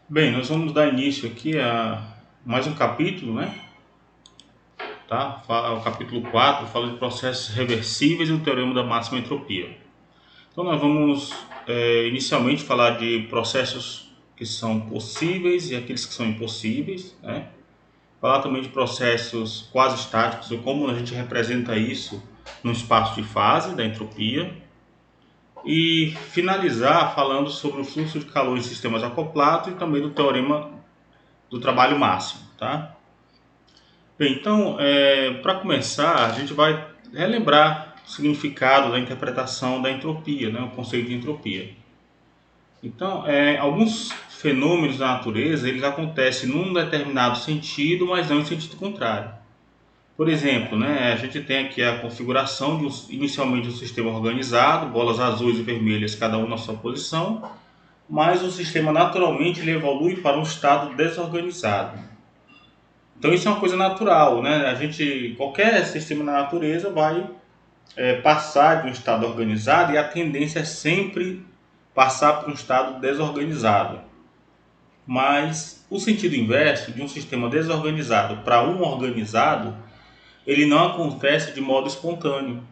Bem, nós vamos dar início aqui a mais um capítulo, né? Tá? O capítulo 4 fala de processos reversíveis e o teorema da máxima entropia. Então nós vamos inicialmente falar de processos que são possíveis e aqueles que são impossíveis, né? Falar também de processos quase estáticos ou como a gente representa isso no espaço de fase da entropia. E finalizar falando sobre o fluxo de calor em sistemas acoplados e também do teorema do trabalho máximo, tá? Bem, então, para começar, a gente vai relembrar o significado da interpretação da entropia, né, o conceito de entropia. Então, alguns fenômenos da natureza eles acontecem num determinado sentido, mas não em sentido contrário. Por exemplo, né, a gente tem aqui a configuração de inicialmente um sistema organizado, bolas azuis e vermelhas, cada uma na sua posição, mas o sistema naturalmente ele evolui para um estado desorganizado. Então isso é uma coisa natural, né? Qualquer sistema na natureza vai passar de um estado organizado e a tendência é sempre passar para um estado desorganizado. Mas o sentido inverso de um sistema desorganizado para um organizado, ele não acontece de modo espontâneo.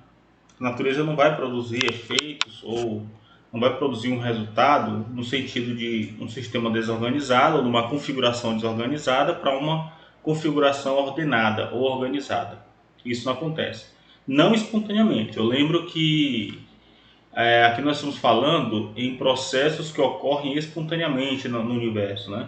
A natureza não vai produzir efeitos ou não vai produzir um resultado no sentido de um sistema desorganizado ou de uma configuração desorganizada para uma configuração ordenada ou organizada. Isso não acontece. Não espontaneamente. Eu lembro que aqui nós estamos falando em processos que ocorrem espontaneamente no universo, né?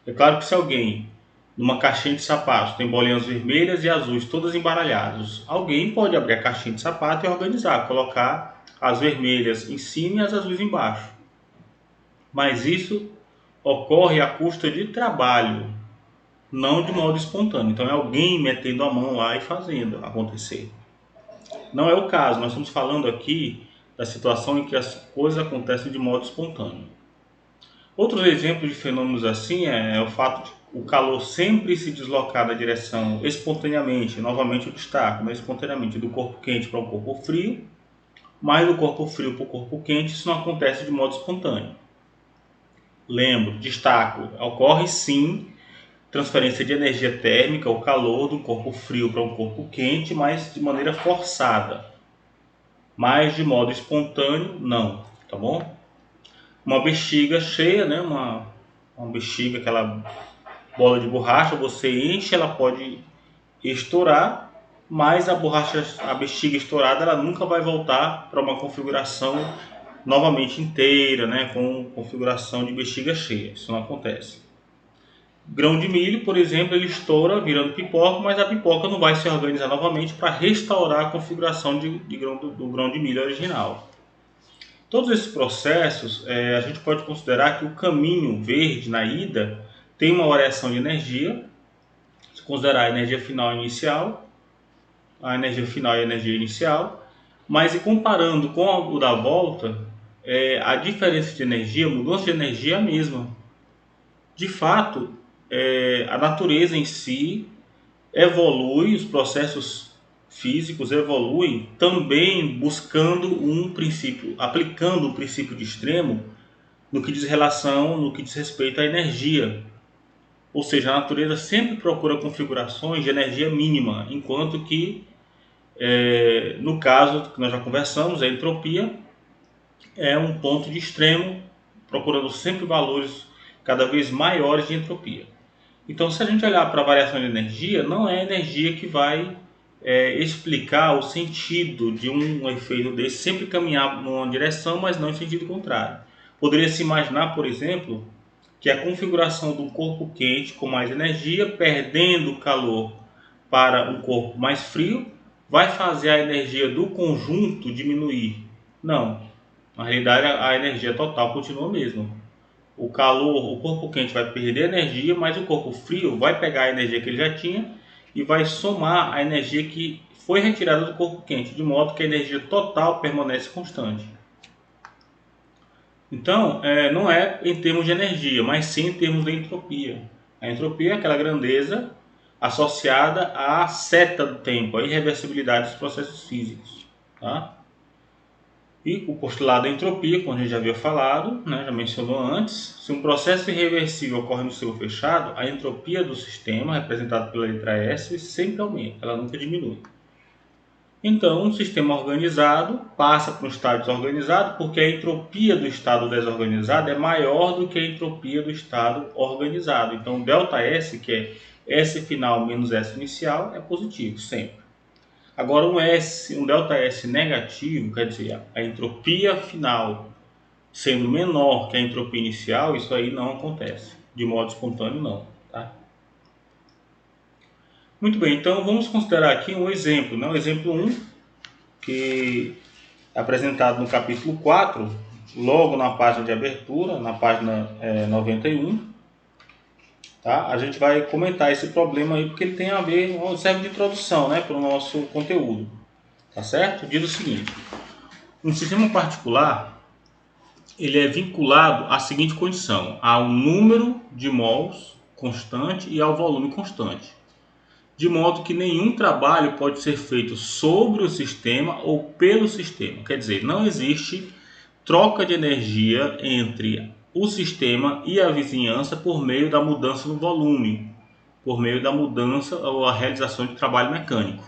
É claro que se alguém numa caixinha de sapatos tem bolinhas vermelhas e azuis todas embaralhadas, alguém pode abrir a caixinha de sapato e organizar, colocar as vermelhas em cima e as azuis embaixo. Mas isso ocorre à custa de trabalho, não de modo espontâneo. Então é alguém metendo a mão lá e fazendo acontecer. Não é o caso, nós estamos falando aqui da situação em que as coisas acontecem de modo espontâneo. Outros exemplos de fenômenos assim é o fato de o calor sempre se deslocar na direção espontaneamente, novamente eu destaco, né, espontaneamente do corpo quente para o corpo frio, mas do corpo frio para o corpo quente isso não acontece de modo espontâneo. Lembro, destaco, ocorre sim transferência de energia térmica ou calor do corpo frio para um corpo quente, mas de maneira forçada. Mas de modo espontâneo, não, tá bom? Uma bexiga cheia, né, uma bexiga, aquela bola de borracha, você enche, ela pode estourar, mas a bexiga estourada, ela nunca vai voltar para uma configuração novamente inteira, né, com configuração de bexiga cheia. Isso não acontece. Grão de milho, por exemplo, ele estoura virando pipoca, mas a pipoca não vai se organizar novamente para restaurar a configuração de grão, do grão de milho original. Todos esses processos, a gente pode considerar que o caminho verde na ida tem uma variação de energia, se considerar a energia final e inicial, a energia final e a energia inicial, mas e comparando com o da volta, a diferença de energia, a mudança de energia é a mesma. De fato, a natureza em si evolui, os processos físicos evoluem também buscando um princípio, aplicando o princípio de extremo no que diz respeito à energia. Ou seja, a natureza sempre procura configurações de energia mínima, enquanto que, no caso que nós já conversamos, a entropia é um ponto de extremo, procurando sempre valores cada vez maiores de entropia. Então, se a gente olhar para a variação de energia, não é a energia que vai explicar o sentido de um efeito desse, sempre caminhar numa direção, mas não em sentido contrário. Poderia se imaginar, por exemplo, que a configuração do corpo quente com mais energia, perdendo calor para um corpo mais frio, vai fazer a energia do conjunto diminuir. Não, na realidade a energia total continua a mesma. O calor, o corpo quente vai perder energia, mas o corpo frio vai pegar a energia que ele já tinha e vai somar a energia que foi retirada do corpo quente, de modo que a energia total permanece constante. Então, não é em termos de energia, mas sim em termos de entropia. A entropia é aquela grandeza associada à seta do tempo, à irreversibilidade dos processos físicos. Tá? E o postulado da entropia, como a gente já havia falado, né, já mencionou antes, se um processo irreversível ocorre no ciclo fechado, a entropia do sistema, representada pela letra S, sempre aumenta, ela nunca diminui. Então, um sistema organizado passa para um estado desorganizado porque a entropia do estado desorganizado é maior do que a entropia do estado organizado. Então, ΔS, que é S final menos S inicial, é positivo, sempre. Agora, um ΔS negativo, quer dizer, a entropia final sendo menor que a entropia inicial, isso aí não acontece. De modo espontâneo, não. Tá? Muito bem, então vamos considerar aqui um exemplo. Né? O exemplo 1, que é apresentado no capítulo 4, logo na página de abertura, na página 91. Tá? A gente vai comentar esse problema aí porque ele tem a ver, serve de introdução, né, para o nosso conteúdo. Tá certo? Diz o seguinte: um sistema particular ele é vinculado à seguinte condição: ao número de mols constante e ao volume constante, de modo que nenhum trabalho pode ser feito sobre o sistema ou pelo sistema. Quer dizer, não existe troca de energia entre o sistema e a vizinhança por meio da mudança no volume, por meio da mudança ou a realização de trabalho mecânico.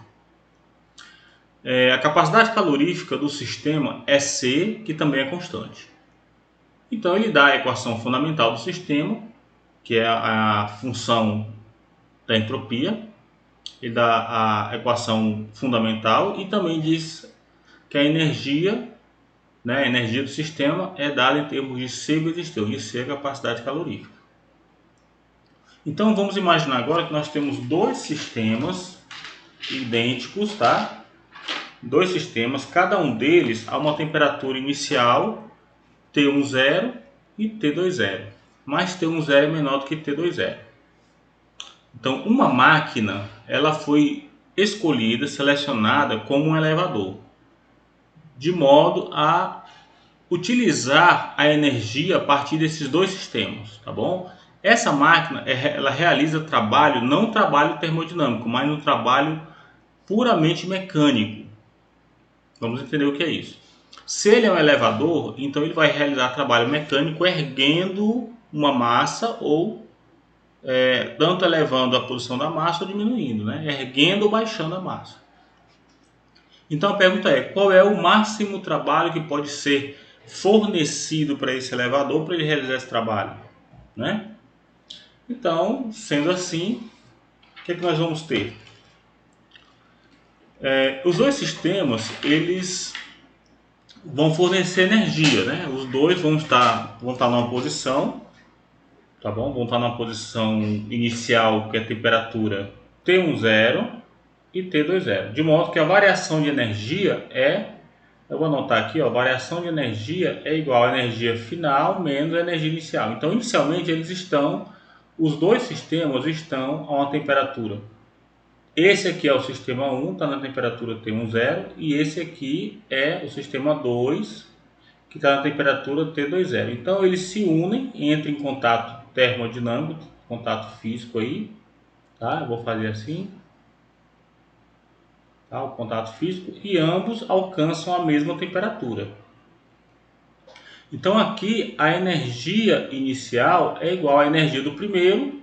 A capacidade calorífica do sistema é C, que também é constante. Então ele dá a equação fundamental do sistema, que é a função da entropia. Ele dá a equação fundamental e também diz que a energia do sistema é dada em termos de C vezes T, onde C é a capacidade calorífica. Então vamos imaginar agora que nós temos dois sistemas idênticos, tá? Dois sistemas, cada um deles a uma temperatura inicial T10 e T20, mas T10 é menor do que T20. Então uma máquina ela foi escolhida, selecionada como um elevador, de modo a utilizar a energia a partir desses dois sistemas, tá bom? Essa máquina ela realiza trabalho, não trabalho termodinâmico, mas um trabalho puramente mecânico. Vamos entender o que é isso. Se ele é um elevador, então ele vai realizar trabalho mecânico erguendo uma massa ou tanto elevando a posição da massa ou diminuindo, né? Erguendo ou baixando a massa. Então a pergunta é: qual é o máximo trabalho que pode ser fornecido para esse elevador para ele realizar esse trabalho, né? Então, sendo assim, o que nós vamos ter? Os dois sistemas eles vão fornecer energia, né? Os dois vão estar numa posição, tá bom? Vão estar numa posição inicial, que é a temperatura T10 e T20, de modo que a variação de energia eu vou anotar aqui, ó, variação de energia é igual à energia final menos a energia inicial. Então, inicialmente, os dois sistemas estão a uma temperatura. Esse aqui é o sistema 1, está na temperatura T10, e esse aqui é o sistema 2, que está na temperatura T20. Então, eles se unem, entram em contato termodinâmico, contato físico aí, tá? Eu vou fazer assim. Tá, o contato físico, e ambos alcançam a mesma temperatura. Então aqui a energia inicial é igual à energia do primeiro,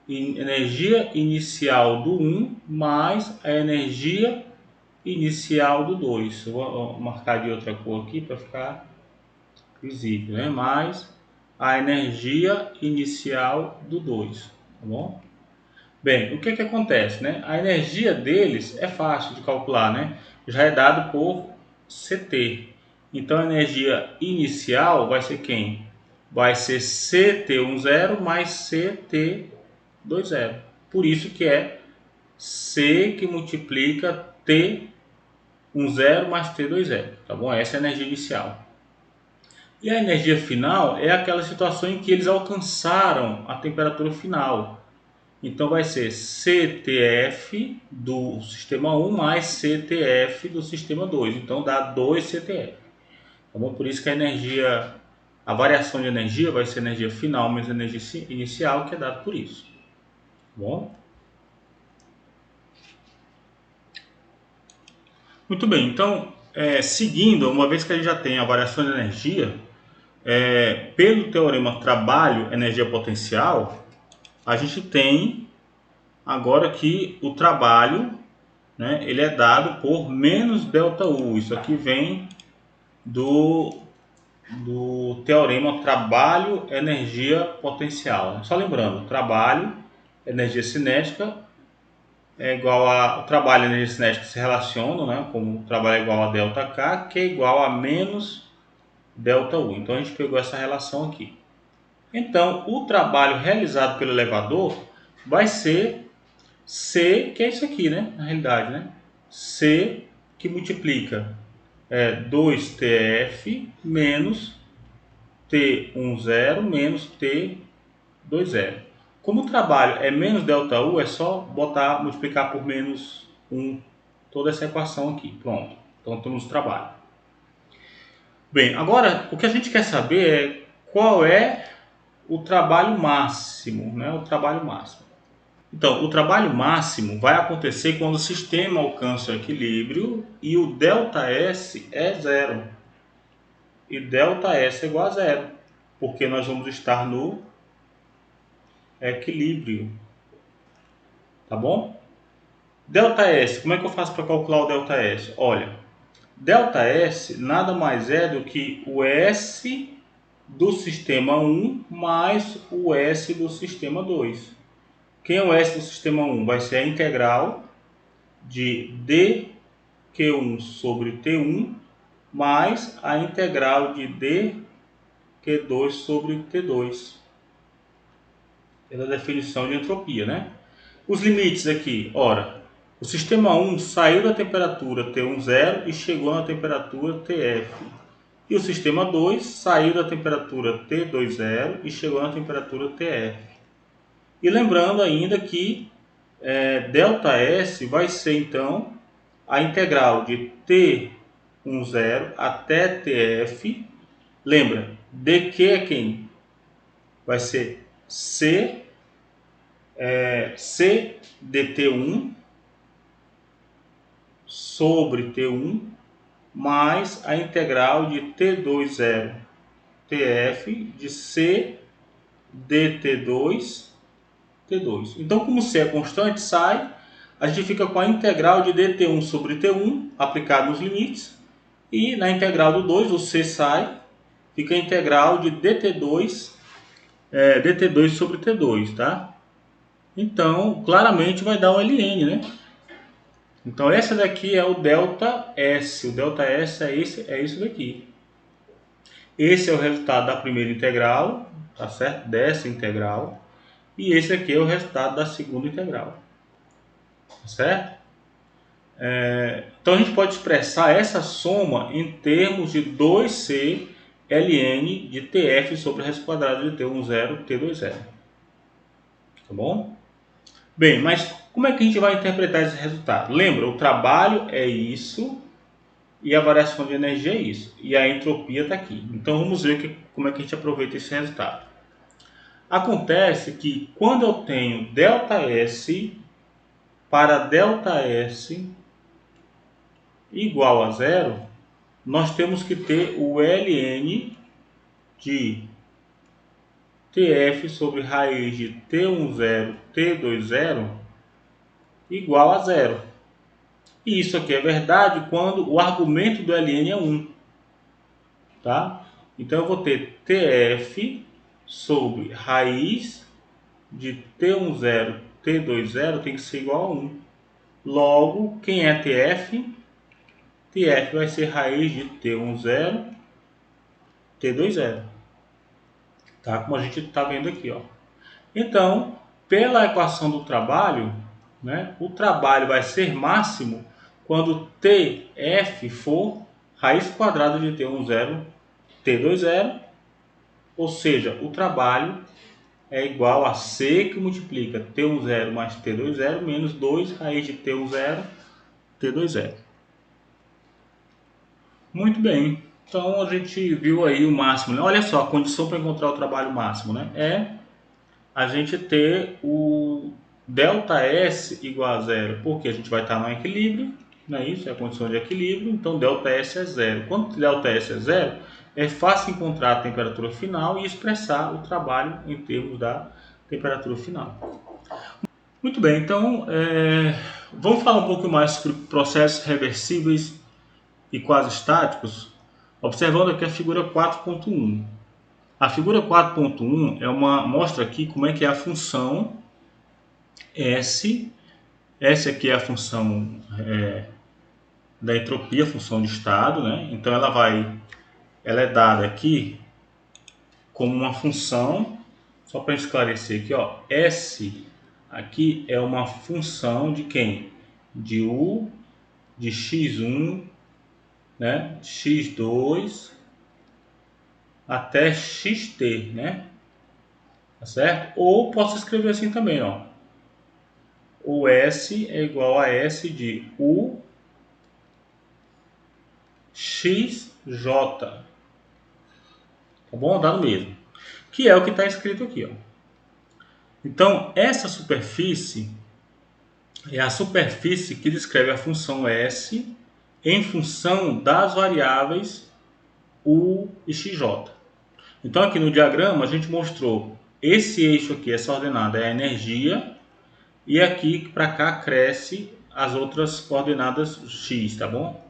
e energia inicial do 1 mais a energia inicial do 2. Eu vou marcar de outra cor aqui para ficar visível, né? Mais a energia inicial do 2, tá bom? Bem, o que acontece, né? A energia deles é fácil de calcular, né? Já é dado por CT. Então a energia inicial vai ser quem? Vai ser CT10 mais CT20. Por isso que é C que multiplica T10 mais T20, tá bom? Essa é a energia inicial. E a energia final é aquela situação em que eles alcançaram a temperatura final. Então vai ser CTF do sistema 1 mais CTF do sistema 2. Então dá 2 CTF. Tá bom? Por isso que a variação de energia vai ser energia final menos energia inicial, que é dado por isso. Tá bom? Muito bem, então seguindo, uma vez que a gente já tem a variação de energia, pelo teorema trabalho, energia potencial, a gente tem agora que o trabalho, né, ele é dado por menos ΔU. Isso aqui vem do teorema trabalho, energia potencial. Só lembrando, trabalho, energia cinética é igual a... O trabalho e a energia cinética se relacionam, né, como o trabalho é igual a ΔK, que é igual a menos ΔU. Então a gente pegou essa relação aqui. Então, o trabalho realizado pelo elevador vai ser C, que é isso aqui, né? Na realidade, né? C que multiplica 2TF menos T10 menos T20. Como o trabalho é menos ΔU, é só multiplicar por menos 1 toda essa equação aqui. Pronto. Então temos o trabalho. Bem, agora o que a gente quer saber é qual é o trabalho máximo, né? O trabalho máximo. Então, o trabalho máximo vai acontecer quando o sistema alcança o equilíbrio e o ΔS é zero. E ΔS é igual a zero, porque nós vamos estar no equilíbrio. Tá bom? ΔS, como é que eu faço para calcular o ΔS? Olha, ΔS nada mais é do que o S do sistema 1 mais o S do sistema 2. Quem é o S do sistema 1? Vai ser a integral de dQ1 sobre T1 mais a integral de dQ2 sobre T2. Pela definição de entropia, né? Os limites aqui, ora, o sistema 1 saiu da temperatura T10 e chegou na temperatura TF. E o sistema 2 saiu da temperatura T20 e chegou na temperatura TF. E lembrando ainda que ΔS vai ser então a integral de T10 até TF. Lembra, dQ é quem? Vai ser C dt1 sobre T1 mais a integral de T20 TF de C dt2 T2. Então, como C é constante, sai, a gente fica com a integral de dt1 sobre T1 aplicado nos limites, e na integral do 2, o C sai, fica a integral de dt2 sobre T2, tá? Então, claramente vai dar o ln, né? Então, essa daqui é o ΔS. O ΔS é isso daqui. Esse é o resultado da primeira integral, tá certo? Dessa integral. E esse aqui é o resultado da segunda integral. Tá certo? Então, a gente pode expressar essa soma em termos de 2C ln de TF sobre a raiz quadrada de T10, T20. Tá bom? Bem, mas como é que a gente vai interpretar esse resultado? Lembra, o trabalho é isso e a variação de energia é isso. E a entropia está aqui. Então vamos ver como é que a gente aproveita esse resultado. Acontece que quando eu tenho ΔS para ΔS igual a zero, nós temos que ter o ln de TF sobre raiz de T10, T20 igual a zero. E isso aqui é verdade quando o argumento do ln é 1. Tá? Então eu vou ter TF sobre raiz de T10, T20 tem que ser igual a 1. Logo, quem é TF? TF vai ser raiz de T10, T20. Tá? Como a gente está vendo aqui, ó. Então, pela equação do trabalho, né, o trabalho vai ser máximo quando TF for raiz quadrada de T10, T20, ou seja, o trabalho é igual a C que multiplica T10 mais T20 menos 2 raiz de T10, T20. Muito bem. Então a gente viu aí o máximo, né? Olha só, a condição para encontrar o trabalho máximo, né? É a gente ter o ΔS igual a zero, porque a gente vai estar no equilíbrio, não é isso? É a condição de equilíbrio, então ΔS é zero. Quando ΔS é zero, é fácil encontrar a temperatura final e expressar o trabalho em termos da temperatura final. Muito bem, então vamos falar um pouco mais sobre processos reversíveis e quase estáticos, observando aqui a figura 4.1. A figura 4.1 mostra aqui como é que é a função S. S aqui é a função da entropia, a função de estado, né? Então ela é dada aqui como uma função, só para esclarecer aqui, ó, S aqui é uma função de quem? De U, de x1, né? x2 até xt, né? Tá certo? Ou posso escrever assim também, ó. O S é igual a S de U xj. Tá bom? Dá no mesmo. Que é o que está escrito aqui, ó. Então, essa superfície é a superfície que descreve a função S em função das variáveis U e XJ. Então, aqui no diagrama, a gente mostrou esse eixo aqui, essa ordenada é a energia, e aqui para cá cresce as outras coordenadas X, tá bom?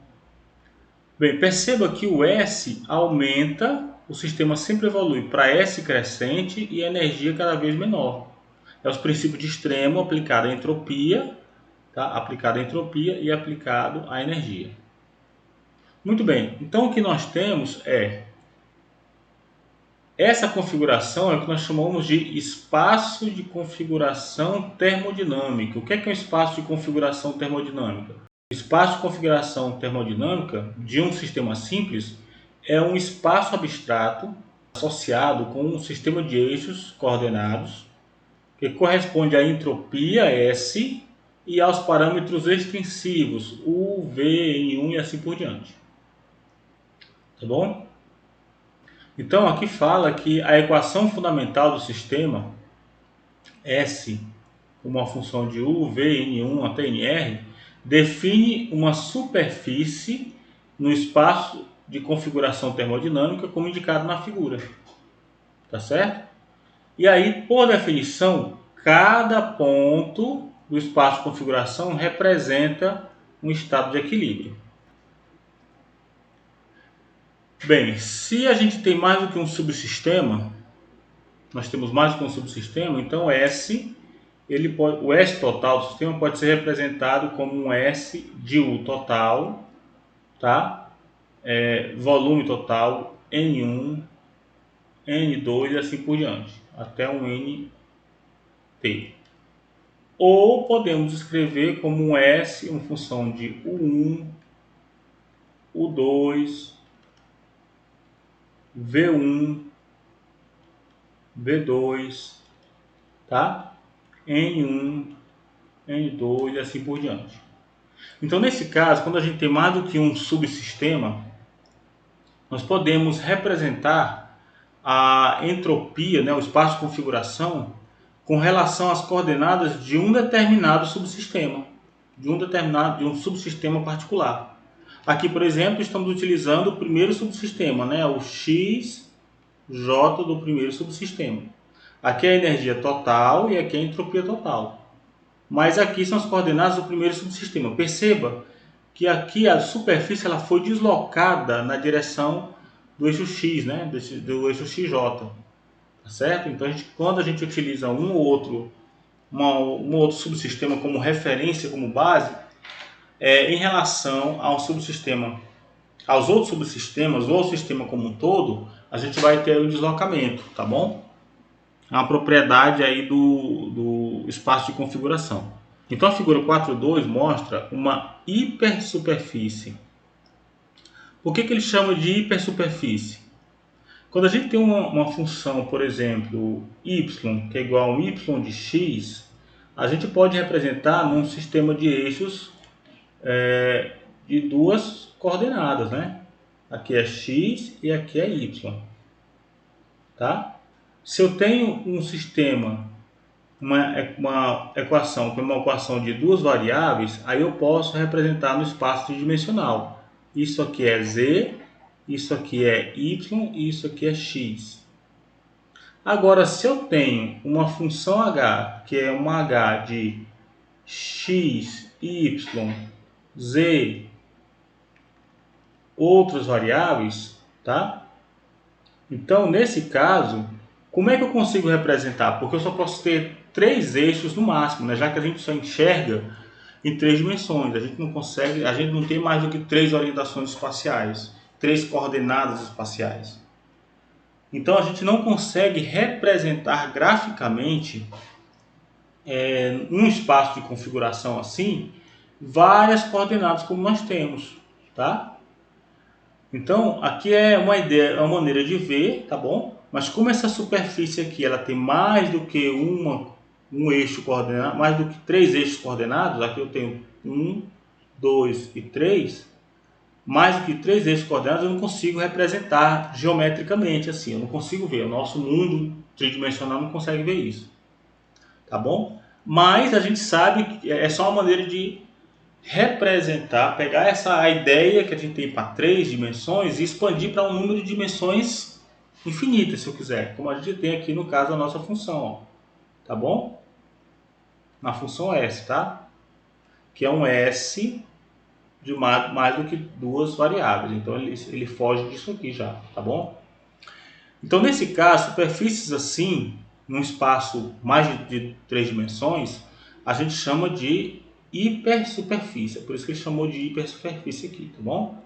Bem, perceba que o S aumenta, o sistema sempre evolui para S crescente e a energia cada vez menor. É os princípios de extremo aplicado à entropia, tá? Aplicado à entropia e aplicado à energia. Muito bem, então o que nós temos é essa configuração é o que nós chamamos de espaço de configuração termodinâmica. O que é um espaço de configuração termodinâmica? O espaço de configuração termodinâmica de um sistema simples é um espaço abstrato associado com um sistema de eixos coordenados que corresponde à entropia S e aos parâmetros extensivos U, V, N1 e assim por diante. Tá bom? Então aqui fala que a equação fundamental do sistema S, como uma função de U, V, N1 até Nr, define uma superfície no espaço de configuração termodinâmica como indicado na figura. Tá certo? E aí, por definição, cada ponto do espaço de configuração representa um estado de equilíbrio. Bem, se a gente tem mais do que um subsistema, nós temos mais do que um subsistema, então o S total do sistema pode ser representado como um S de U total, tá? Volume total, N1, N2 e assim por diante, até um NT. Ou podemos escrever como um S, uma função de U1, U2, V1, V2, tá? N1, N2 e assim por diante. Então, nesse caso, quando a gente tem mais do que um subsistema, nós podemos representar a entropia, né, o espaço de configuração, com relação às coordenadas de um determinado subsistema, de um subsistema particular. Aqui, por exemplo, estamos utilizando o primeiro subsistema, né, o XJ do primeiro subsistema. Aqui é a energia total e aqui é a entropia total. Mas aqui são as coordenadas do primeiro subsistema. Perceba que aqui a superfície ela foi deslocada na direção do eixo X, né? do eixo XJ. Tá certo? Então, quando a gente utiliza um ou outro subsistema como referência, como base, em relação ao subsistema, aos outros subsistemas ou ao sistema como um todo, a gente vai ter um deslocamento, tá bom? É uma propriedade aí do espaço de configuração. Então a figura 4.2 mostra uma hipersuperfície. Por que ele chama de hipersuperfície? Quando a gente tem uma função, por exemplo, y, que é igual a um y de x, a gente pode representar num sistema de eixos de duas coordenadas, né? Aqui é x e aqui é y. Tá? Se eu tenho um sistema uma equação com uma equação de duas variáveis, aí eu posso representar no espaço tridimensional. Isso aqui é z, isso aqui é y e isso aqui é x. Agora, se eu tenho uma função h, que é uma h de x, y, z, outras variáveis, tá? Então, nesse caso, como é que eu consigo representar? Porque eu só posso ter três eixos no máximo, né? Já que a gente só enxerga em três dimensões. A gente não consegue, a gente não tem mais do que três orientações espaciais, três coordenadas espaciais. Então, a gente não consegue representar graficamente, num espaço de configuração assim, várias coordenadas como nós temos, tá? Então, aqui é uma ideia, é uma maneira de ver, tá bom? Mas como essa superfície aqui, ela tem mais do que um eixo coordenado, mais do que três eixos coordenados, aqui eu tenho 1, 2 e 3, mais do que três eixos coordenados eu não consigo representar geometricamente assim, eu não consigo ver. O nosso mundo tridimensional não consegue ver isso, tá bom? Mas a gente sabe que é só uma maneira de representar, pegar essa ideia que a gente tem para três dimensões e expandir para um número de dimensões infinitas, se eu quiser, como a gente tem aqui no caso da nossa função, ó, tá bom? Na função S, tá? Que é um S de mais do que duas variáveis, então ele foge disso aqui já, tá bom? Então nesse caso, superfícies assim, num espaço mais de três dimensões, a gente chama de hipersuperfície, por isso que ele chamou de hipersuperfície aqui, tá bom?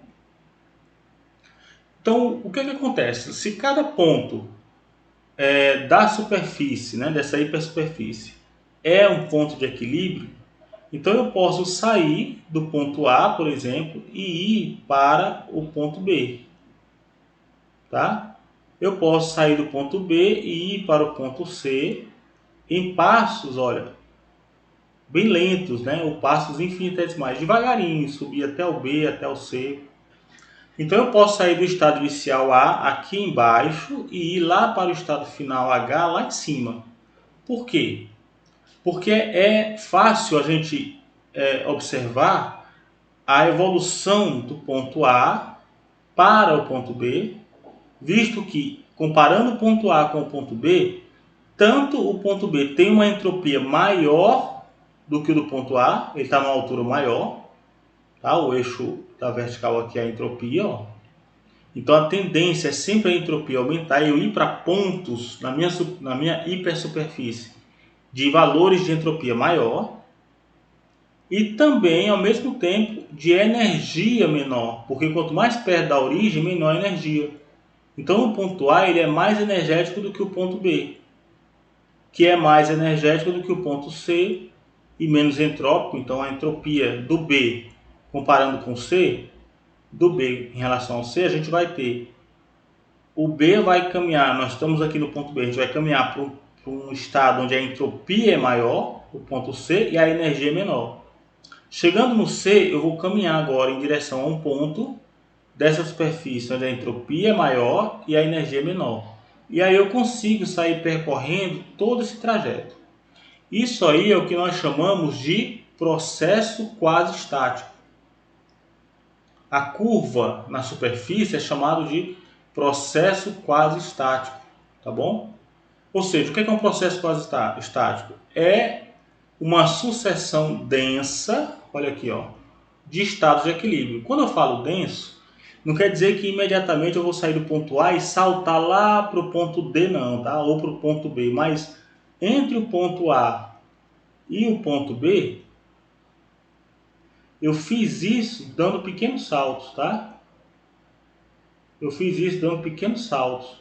Então, o que acontece? Se cada ponto da superfície, né, dessa hipersuperfície, é um ponto de equilíbrio, então eu posso sair do ponto A, por exemplo, e ir para o ponto B, tá? Eu posso sair do ponto B e ir para o ponto C em passos, olha, bem lentos, né? Ou passos infinitesimais, devagarinho, subir até o B, até o C. Então eu posso sair do estado inicial A aqui embaixo e ir lá para o estado final H lá em cima. Por quê? Porque é fácil a gente observar a evolução do ponto A para o ponto B, visto que, comparando o ponto A com o ponto B, tanto o ponto B tem uma entropia maior do que o do ponto A, ele está numa altura maior, tá? O eixo da vertical aqui é a entropia, ó. Então a tendência é sempre a entropia aumentar e eu ir para pontos na minha hipersuperfície de valores de entropia maior e também ao mesmo tempo de energia menor, porque quanto mais perto da origem, menor a energia. Então o ponto A ele é mais energético do que o ponto B, que é mais energético do que o ponto C e menos entrópico. Então a entropia do B comparando com o C, do B em relação ao C, a gente vai ter o B vai caminhar, nós estamos aqui no ponto B, a gente vai caminhar para um estado onde a entropia é maior, o ponto C, e a energia é menor. Chegando no C, eu vou caminhar agora em direção a um ponto dessa superfície onde a entropia é maior e a energia é menor. E aí eu consigo sair percorrendo todo esse trajeto. Isso aí é o que nós chamamos de processo quase estático. A curva na superfície é chamado de processo quase estático, tá bom? Ou seja, o que é um processo quase estático? É uma sucessão densa, olha aqui, ó, de estados de equilíbrio. Quando eu falo denso, não quer dizer que imediatamente eu vou sair do ponto A e saltar lá para o ponto D, não, tá? Ou para o ponto B, mas entre o ponto A e o ponto B, eu fiz isso dando pequenos saltos, tá? Eu fiz isso dando pequenos saltos.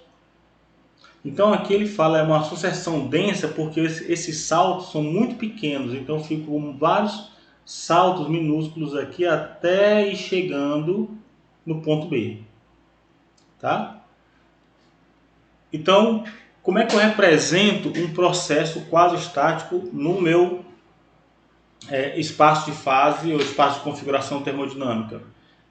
Então aqui ele fala é uma sucessão densa porque esses saltos são muito pequenos. Então eu fico com vários saltos minúsculos aqui até ir chegando no ponto B. Tá? Então, como é que eu represento um processo quase estático no meu espaço de fase ou espaço de configuração termodinâmica?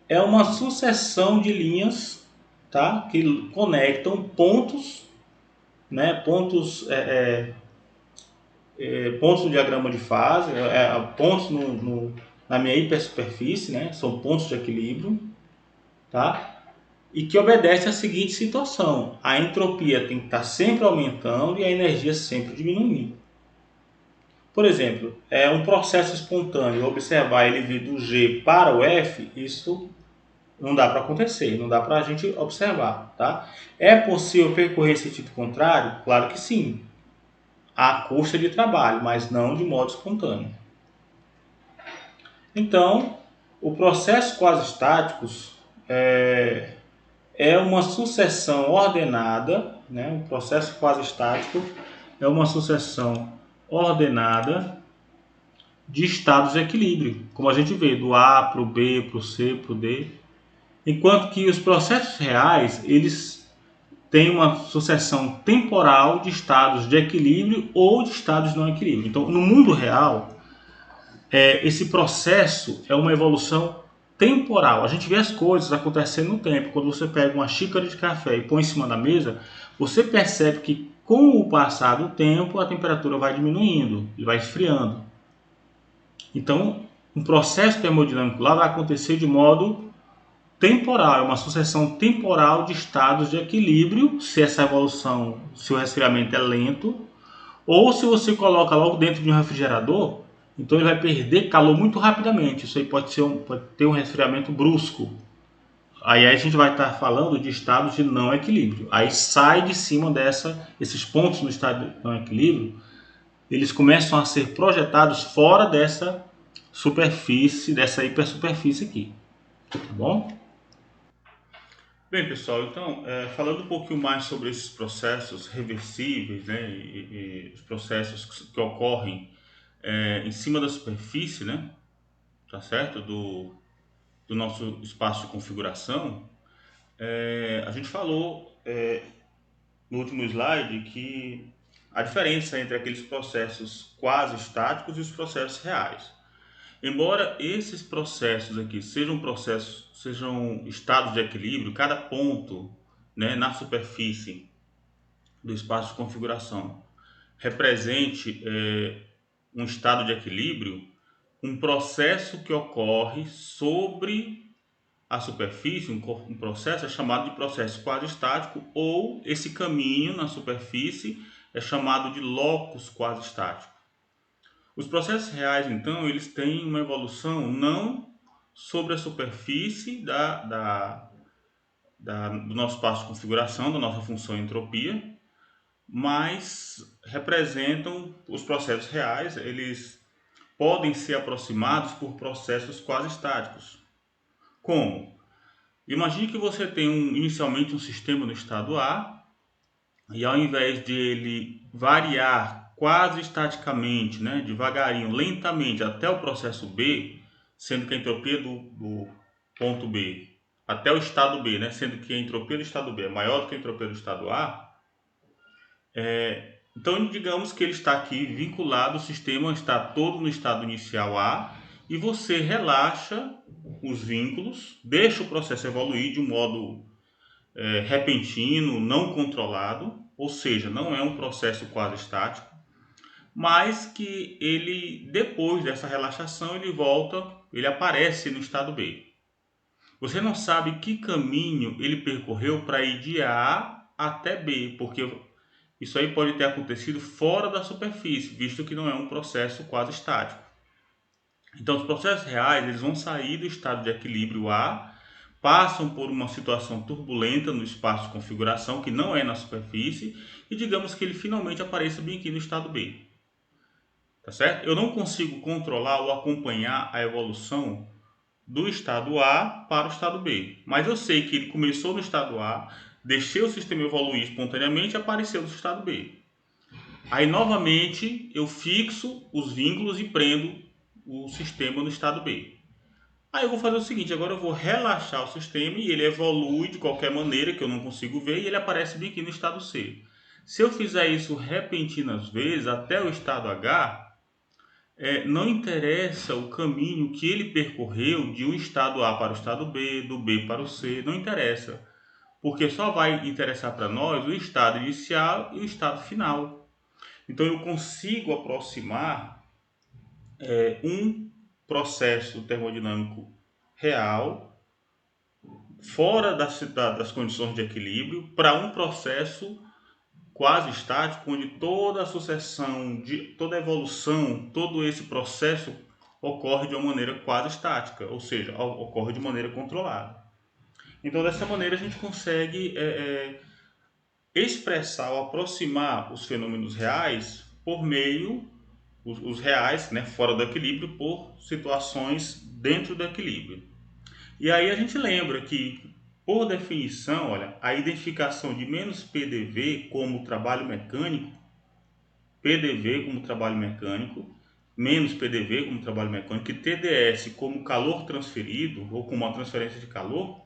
É uma sucessão de linhas, tá? Que conectam pontos, né? Pontos pontos no diagrama de fase, pontos na minha hipersuperfície, né? São pontos de equilíbrio, tá? E que obedece à seguinte situação: a entropia tem que estar sempre aumentando e a energia sempre diminuindo. Por exemplo, um processo espontâneo, observar ele vir do G para o F, isso não dá para acontecer, não dá para a gente observar, tá? É possível percorrer esse sentido contrário? Claro que sim, à custa de trabalho, mas não de modo espontâneo. Então, o processo quasi-estáticos é uma sucessão ordenada, né? Um processo quasi-estático é uma sucessão ordenada de estados de equilíbrio, como a gente vê, do A para o B, para o C, para o D. Enquanto que os processos reais, eles têm uma sucessão temporal de estados de equilíbrio ou de estados de não equilíbrio. Então, no mundo real, esse processo é uma evolução temporal. A gente vê as coisas acontecendo no tempo. Quando você pega uma xícara de café e põe em cima da mesa, você percebe que com o passar do tempo a temperatura vai diminuindo e vai esfriando. Então, um processo termodinâmico lá vai acontecer de modo temporal, é uma sucessão temporal de estados de equilíbrio, se essa evolução, se o resfriamento é lento, ou se você coloca logo dentro de um refrigerador, então ele vai perder calor muito rapidamente. Isso aí pode ter um resfriamento brusco. Aí a gente vai estar falando de estados de não equilíbrio. Aí sai de cima esses pontos no estado de não equilíbrio, eles começam a ser projetados fora dessa superfície, dessa hipersuperfície aqui. Tá bom? Bem, pessoal, então, falando um pouquinho mais sobre esses processos reversíveis, né, e os processos que ocorrem em cima da superfície, né, tá certo, do nosso espaço de configuração, a gente falou no último slide que a diferença entre aqueles processos quase estáticos e os processos reais. Embora esses processos aqui sejam estados de equilíbrio, cada ponto, né, na superfície do espaço de configuração represente um estado de equilíbrio, um processo que ocorre sobre a superfície, um processo é chamado de processo quasi-estático, ou esse caminho na superfície é chamado de locus quasi-estático. Os processos reais, então, eles têm uma evolução não sobre a superfície do nosso espaço de configuração, da nossa função entropia, mas representam os processos reais, eles podem ser aproximados por processos quase estáticos. Como? Imagine que você tem inicialmente um sistema no estado A, e ao invés de ele variar quase estaticamente, né, devagarinho, lentamente até o processo B, sendo que a entropia do ponto B até o estado B, né, sendo que a entropia do estado B é maior do que a entropia do estado A, então digamos que ele está aqui vinculado, o sistema está todo no estado inicial A, e você relaxa os vínculos, deixa o processo evoluir de um modo repentino, não controlado, ou seja, não é um processo quase estático, mas que ele, depois dessa relaxação, ele aparece no estado B. Você não sabe que caminho ele percorreu para ir de A até B, porque isso aí pode ter acontecido fora da superfície, visto que não é um processo quase estático. Então, os processos reais, eles vão sair do estado de equilíbrio A, passam por uma situação turbulenta no espaço de configuração, que não é na superfície, e digamos que ele finalmente apareça bem aqui no estado B. Tá certo? Eu não consigo controlar ou acompanhar a evolução do estado A para o estado B, mas eu sei que ele começou no estado A, deixei o sistema evoluir espontaneamente e apareceu no estado B. Aí novamente eu fixo os vínculos e prendo o sistema no estado B. Aí eu vou fazer o seguinte, agora eu vou relaxar o sistema e ele evolui de qualquer maneira que eu não consigo ver e ele aparece bem aqui no estado C. Se eu fizer isso repentinas vezes até o estado H, não interessa o caminho que ele percorreu de um estado A para o estado B, do B para o C, não interessa. Porque só vai interessar para nós o estado inicial e o estado final. Então eu consigo aproximar um processo termodinâmico real fora das condições de equilíbrio para um processo quase estático, onde toda a sucessão, toda a evolução, todo esse processo ocorre de uma maneira quase estática, ou seja, ocorre de maneira controlada. Então, dessa maneira, a gente consegue expressar ou aproximar os fenômenos reais por meio, os reais, né, fora do equilíbrio, por situações dentro do equilíbrio. E aí a gente lembra que, por definição, olha, a identificação de menos PDV como trabalho mecânico, PDV como trabalho mecânico, menos PDV como trabalho mecânico e TDS como calor transferido ou como uma transferência de calor,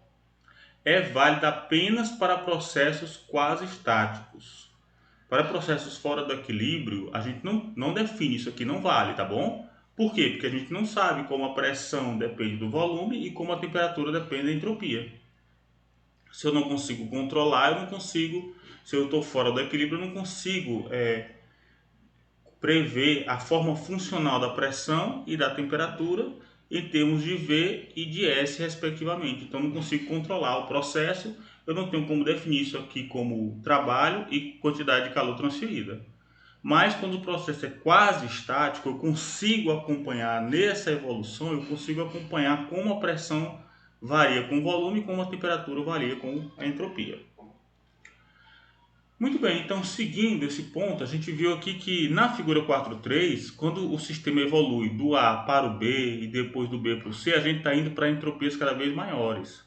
é válida apenas para processos quase estáticos. Para processos fora do equilíbrio, a gente não define, isso aqui não vale, tá bom? Por quê? Porque a gente não sabe como a pressão depende do volume e como a temperatura depende da entropia. Se eu não consigo controlar, eu não consigo, se eu estou fora do equilíbrio, eu não consigo prever a forma funcional da pressão e da temperatura em termos de V e de S, respectivamente. Então, eu não consigo controlar o processo, eu não tenho como definir isso aqui como trabalho e quantidade de calor transferida. Mas, quando o processo é quase estático, eu consigo acompanhar nessa evolução, eu consigo acompanhar como a pressão varia com o volume e como a temperatura varia com a entropia. Muito bem, então seguindo esse ponto, a gente viu aqui que na figura 4.3, quando o sistema evolui do A para o B e depois do B para o C, a gente está indo para entropias cada vez maiores.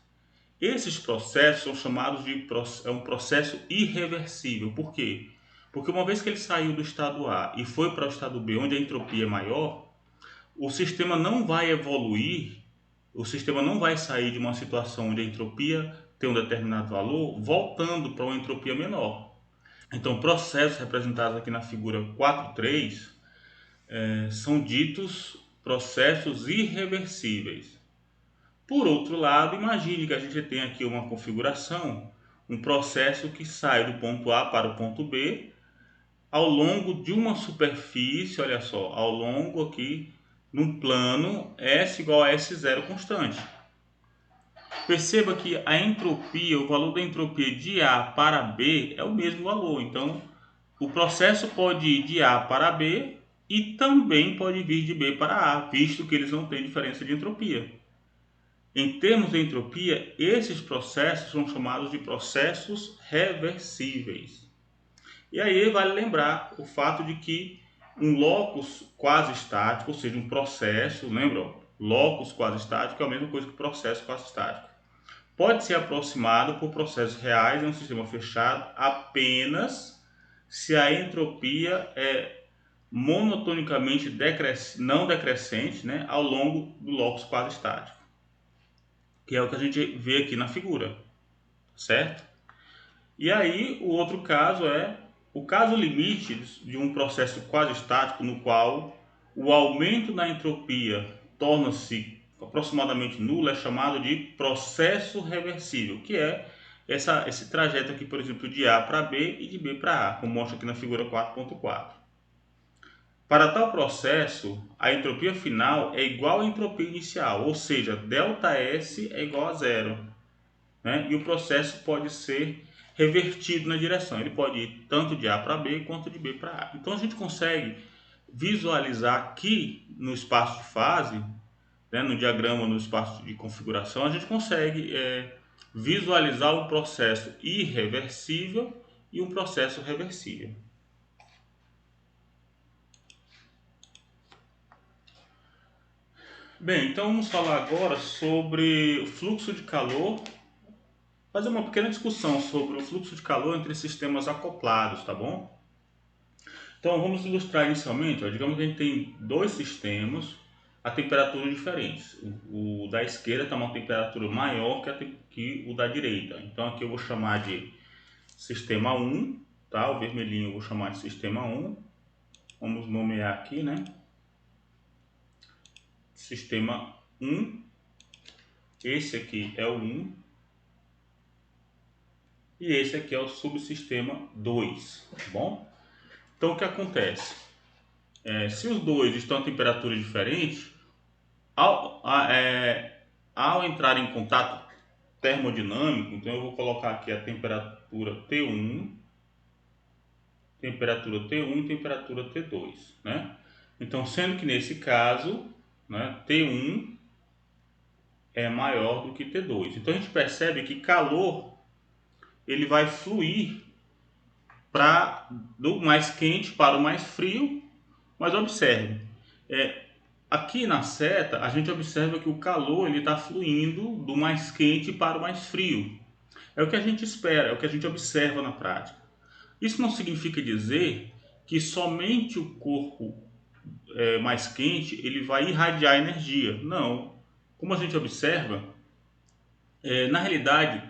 Esses processos são chamados de um processo irreversível. Por quê? Porque uma vez que ele saiu do estado A e foi para o estado B, onde a entropia é maior, o sistema não vai evoluir, o sistema não vai sair de uma situação onde a entropia tem um determinado valor, voltando para uma entropia menor. Então, processos representados aqui na figura 4.3 são ditos processos irreversíveis. Por outro lado, imagine que a gente tem aqui uma configuração, um processo que sai do ponto A para o ponto B ao longo de uma superfície, olha só, ao longo aqui num plano S igual a S0 constante. Perceba que a entropia, o valor da entropia de A para B é o mesmo valor. Então, o processo pode ir de A para B e também pode vir de B para A, visto que eles não têm diferença de entropia. Em termos de entropia, esses processos são chamados de processos reversíveis. E aí vale lembrar o fato de que um locus quase estático, ou seja, um processo, lembra? Locus quase estático é a mesma coisa que processo quase estático. Pode ser aproximado por processos reais em um sistema fechado apenas se a entropia é monotonicamente não decrescente, né, ao longo do locus quase estático, que é o que a gente vê aqui na figura, certo? E aí o outro caso é o caso limite de um processo quase estático no qual o aumento da entropia torna-se aproximadamente nulo, é chamado de processo reversível, que é esse trajeto aqui, por exemplo, de A para B e de B para A, como mostra aqui na figura 4.4. Para tal processo, a entropia final é igual à entropia inicial, ou seja, ΔS é igual a zero, né? E o processo pode ser revertido na direção, ele pode ir tanto de A para B quanto de B para A. Então a gente consegue visualizar aqui no espaço de fase, né, no diagrama, no espaço de configuração, a gente consegue visualizar um processo irreversível e um processo reversível. Bem, então vamos falar agora sobre o fluxo de calor, fazer uma pequena discussão sobre o fluxo de calor entre sistemas acoplados, tá bom? Então vamos ilustrar inicialmente, ó, digamos que a gente tem dois sistemas a temperaturas diferentes. O da esquerda está uma temperatura maior que o da direita. Então aqui eu vou chamar de sistema 1, tá? O vermelhinho eu vou chamar de sistema 1. Vamos nomear aqui, né? Sistema 1. Esse aqui é o 1. E esse aqui é o subsistema 2, tá bom? Então o que acontece? Se os dois estão a temperaturas diferentes, ao entrar em contato termodinâmico, então eu vou colocar aqui a temperatura T1, e temperatura T2, né? Então, sendo que nesse caso, né, T1 é maior do que T2. Então a gente percebe que calor ele vai fluir do mais quente para o mais frio, mas observe, aqui na seta a gente observa que o calor ele está fluindo do mais quente para o mais frio. É o que a gente espera, é o que a gente observa na prática. Isso não significa dizer que somente o corpo mais quente ele vai irradiar energia. Não. Como a gente observa, na realidade,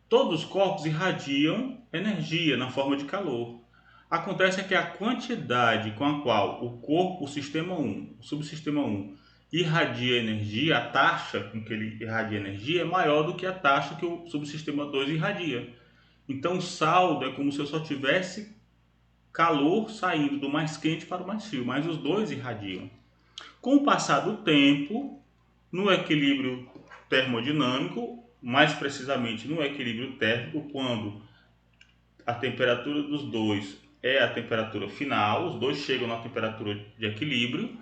todos os corpos irradiam energia na forma de calor. Acontece que a quantidade com a qual o corpo, o sistema 1, o subsistema 1, irradia energia, a taxa com que ele irradia energia é maior do que a taxa que o subsistema 2 irradia. Então o saldo é como se eu só tivesse calor saindo do mais quente para o mais frio, mas os dois irradiam. Com o passar do tempo, no equilíbrio termodinâmico, mais precisamente no equilíbrio térmico, quando a temperatura dos dois é a temperatura final, os dois chegam na temperatura de equilíbrio,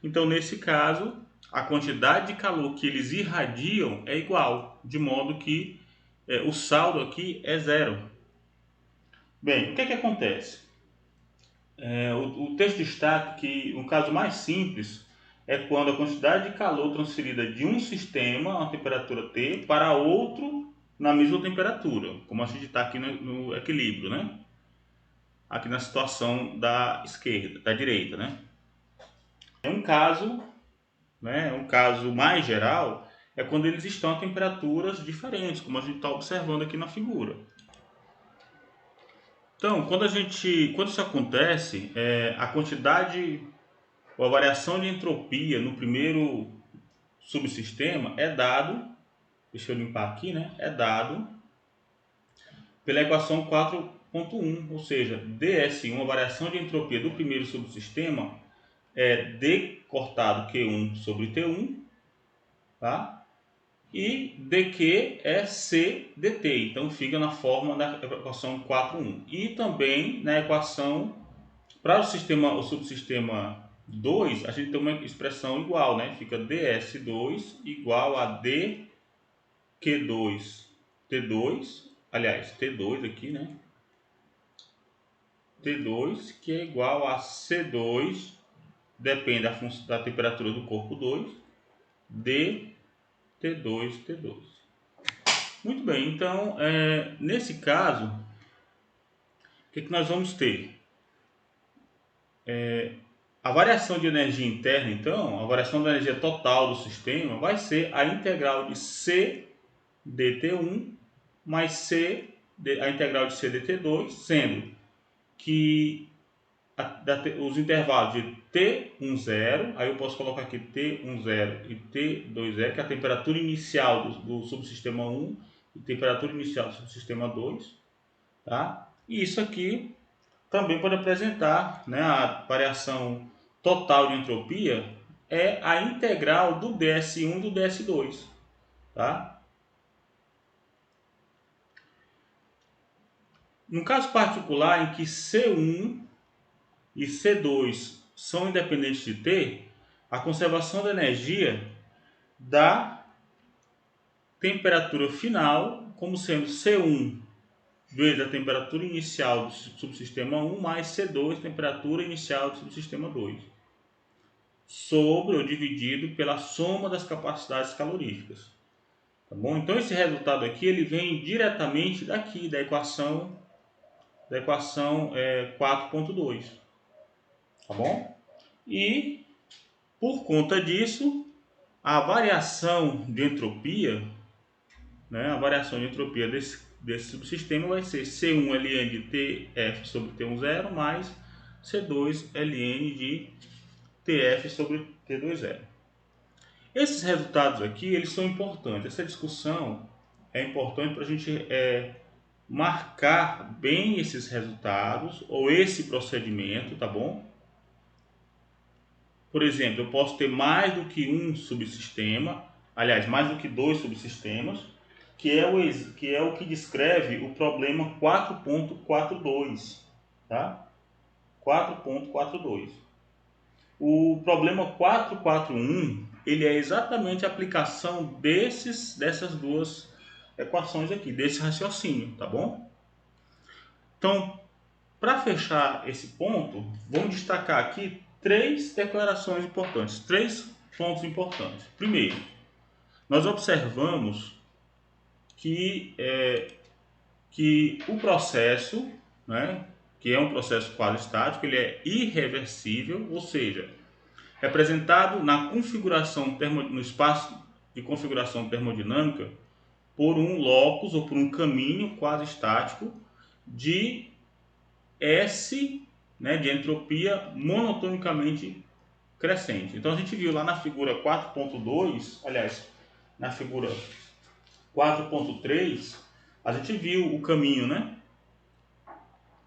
então nesse caso a quantidade de calor que eles irradiam é igual, de modo que o saldo aqui é zero. Bem, o que é que acontece? O texto destaca que um caso mais simples é quando a quantidade de calor transferida de um sistema a temperatura T para outro na mesma temperatura, como a gente está aqui no equilíbrio, né? Aqui na situação da esquerda, da direita, né? É um caso, né? Um caso mais geral é quando eles estão a temperaturas diferentes, como a gente está observando aqui na figura. Então, quando isso acontece, a quantidade ou a variação de entropia no primeiro subsistema é dado, deixa eu limpar aqui, né? É dado pela equação 4.1, ou seja, ds1, a variação de entropia do primeiro subsistema é d cortado Q1 sobre T1, tá? E dq é c dt, então fica na forma da equação 4.1. E também na equação para o subsistema 2, a gente tem uma expressão igual, né? Fica ds2 igual a dq2 t2, aliás, t2 aqui, né? T2 que é igual a C2, depende da temperatura do corpo 2, d T2, T2. Muito bem, então, nesse caso, o que nós vamos ter? A variação de energia interna, então, a variação da energia total do sistema vai ser a integral de C dt1 mais a integral de C dt2, sendo que os intervalos de T10, aí eu posso colocar aqui T10 e T20, que é a temperatura inicial do subsistema 1 e temperatura inicial do subsistema 2, tá? E isso aqui também pode apresentar, né, a variação total de entropia é a integral do ds1 e do ds2, tá? No caso particular em que C1 e C2 são independentes de T, a conservação da energia da temperatura final como sendo C1 vezes a temperatura inicial do subsistema 1 mais C2, temperatura inicial do subsistema 2, sobre ou dividido pela soma das capacidades caloríficas. Tá bom? Então esse resultado aqui ele vem diretamente daqui, da equação 4.2. Tá bom? E por conta disso, a variação de entropia, né, a variação de entropia desse subsistema vai ser C1 ln de TF sobre T10 mais C2 ln de TF sobre T20. Esses resultados aqui eles são importantes. Essa discussão é importante para a gente marcar bem esses resultados ou esse procedimento, tá bom? Por exemplo, eu posso ter mais do que um subsistema, aliás, mais do que dois subsistemas, que é o que descreve o problema 4.42, tá? 4.42. O problema 441, ele é exatamente a aplicação dessas duas equações aqui, desse raciocínio, tá bom? Então, para fechar esse ponto, vamos destacar aqui três declarações importantes, três pontos importantes. Primeiro, nós observamos que o processo, né, que é um processo quase estático, ele é irreversível, ou seja, representado na configuração no espaço de configuração termodinâmica por um locus ou por um caminho quase estático de S, né, de entropia monotonicamente crescente. Então a gente viu lá na figura 4.2, aliás, na figura 4.3, a gente viu o caminho, né?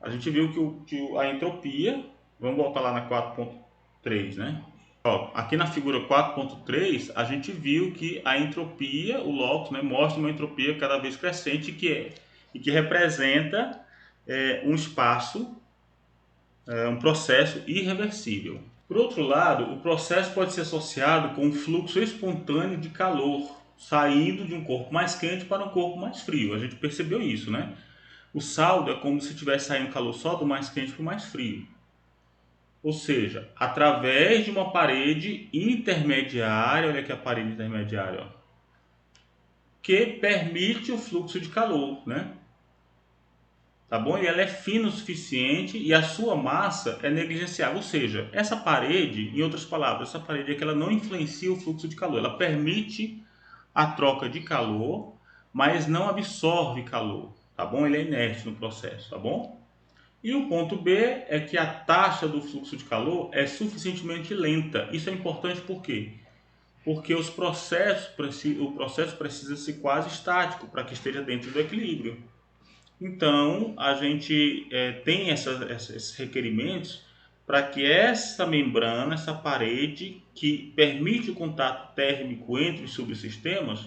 A gente viu que a entropia, vamos voltar lá na 4.3, né? Ó, aqui na figura 4.3, a gente viu que a entropia, o locus, né, mostra uma entropia cada vez crescente e que representa um espaço, um processo irreversível. Por outro lado, o processo pode ser associado com um fluxo espontâneo de calor saindo de um corpo mais quente para um corpo mais frio. A gente percebeu isso, né? O saldo é como se estivesse saindo calor só do mais quente para o mais frio. Ou seja, através de uma parede intermediária, olha aqui a parede intermediária, ó, que permite o fluxo de calor, né? Tá bom? E ela é fina o suficiente e a sua massa é negligenciável. Ou seja, essa parede, em outras palavras, essa parede é que ela não influencia o fluxo de calor. Ela permite a troca de calor, mas não absorve calor. Tá bom? Ele é inerte no processo, tá bom? E o ponto B é que a taxa do fluxo de calor é suficientemente lenta. Isso é importante por quê? Porque o processo precisa ser quase estático para que esteja dentro do equilíbrio. Então, a gente tem esses requerimentos para que essa membrana, essa parede que permite o contato térmico entre os subsistemas,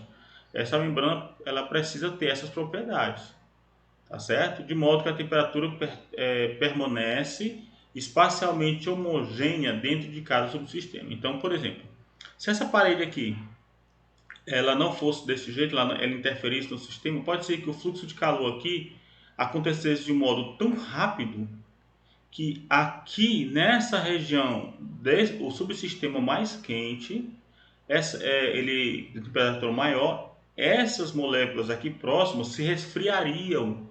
essa membrana ela precisa ter essas propriedades, tá certo? De modo que a temperatura permanece espacialmente homogênea dentro de cada subsistema. Então, por exemplo, se essa parede aqui ela não fosse desse jeito, ela interferisse no sistema, pode ser que o fluxo de calor aqui acontecesse de um modo tão rápido que aqui nessa região, o subsistema mais quente, ele de temperatura maior, essas moléculas aqui próximas se resfriariam,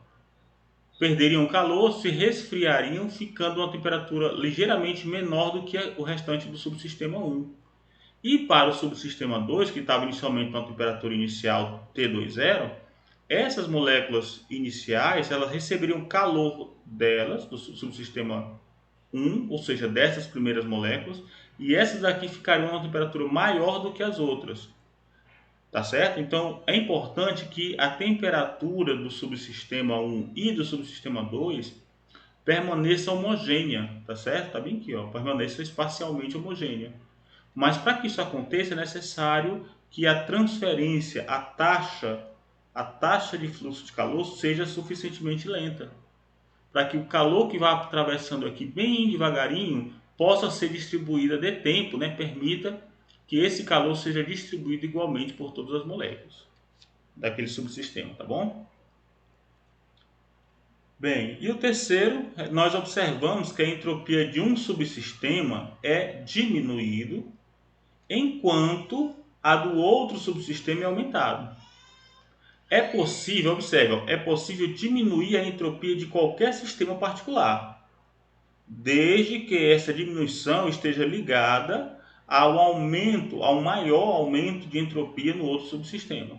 perderiam calor, se resfriariam, ficando uma temperatura ligeiramente menor do que o restante do subsistema 1. E para o subsistema 2, que estava inicialmente com a temperatura inicial T20, essas moléculas iniciais elas receberiam calor delas, do subsistema 1, ou seja, dessas primeiras moléculas, e essas aqui ficariam a uma temperatura maior do que as outras. Tá certo? Então é importante que a temperatura do subsistema 1 e do subsistema 2 permaneça homogênea, tá certo? Tá bem aqui, ó, permaneça espacialmente homogênea. Mas para que isso aconteça é necessário que a transferência, a taxa de fluxo de calor seja suficientemente lenta, para que o calor que vai atravessando aqui bem devagarinho possa ser distribuído, dê tempo, né? Permita que esse calor seja distribuído igualmente por todas as moléculas daquele subsistema, tá bom? Bem, e o terceiro, nós observamos que a entropia de um subsistema é diminuído enquanto a do outro subsistema é aumentado. É possível, observa, é possível diminuir a entropia de qualquer sistema particular, desde que essa diminuição esteja ligada ao maior aumento de entropia no outro subsistema.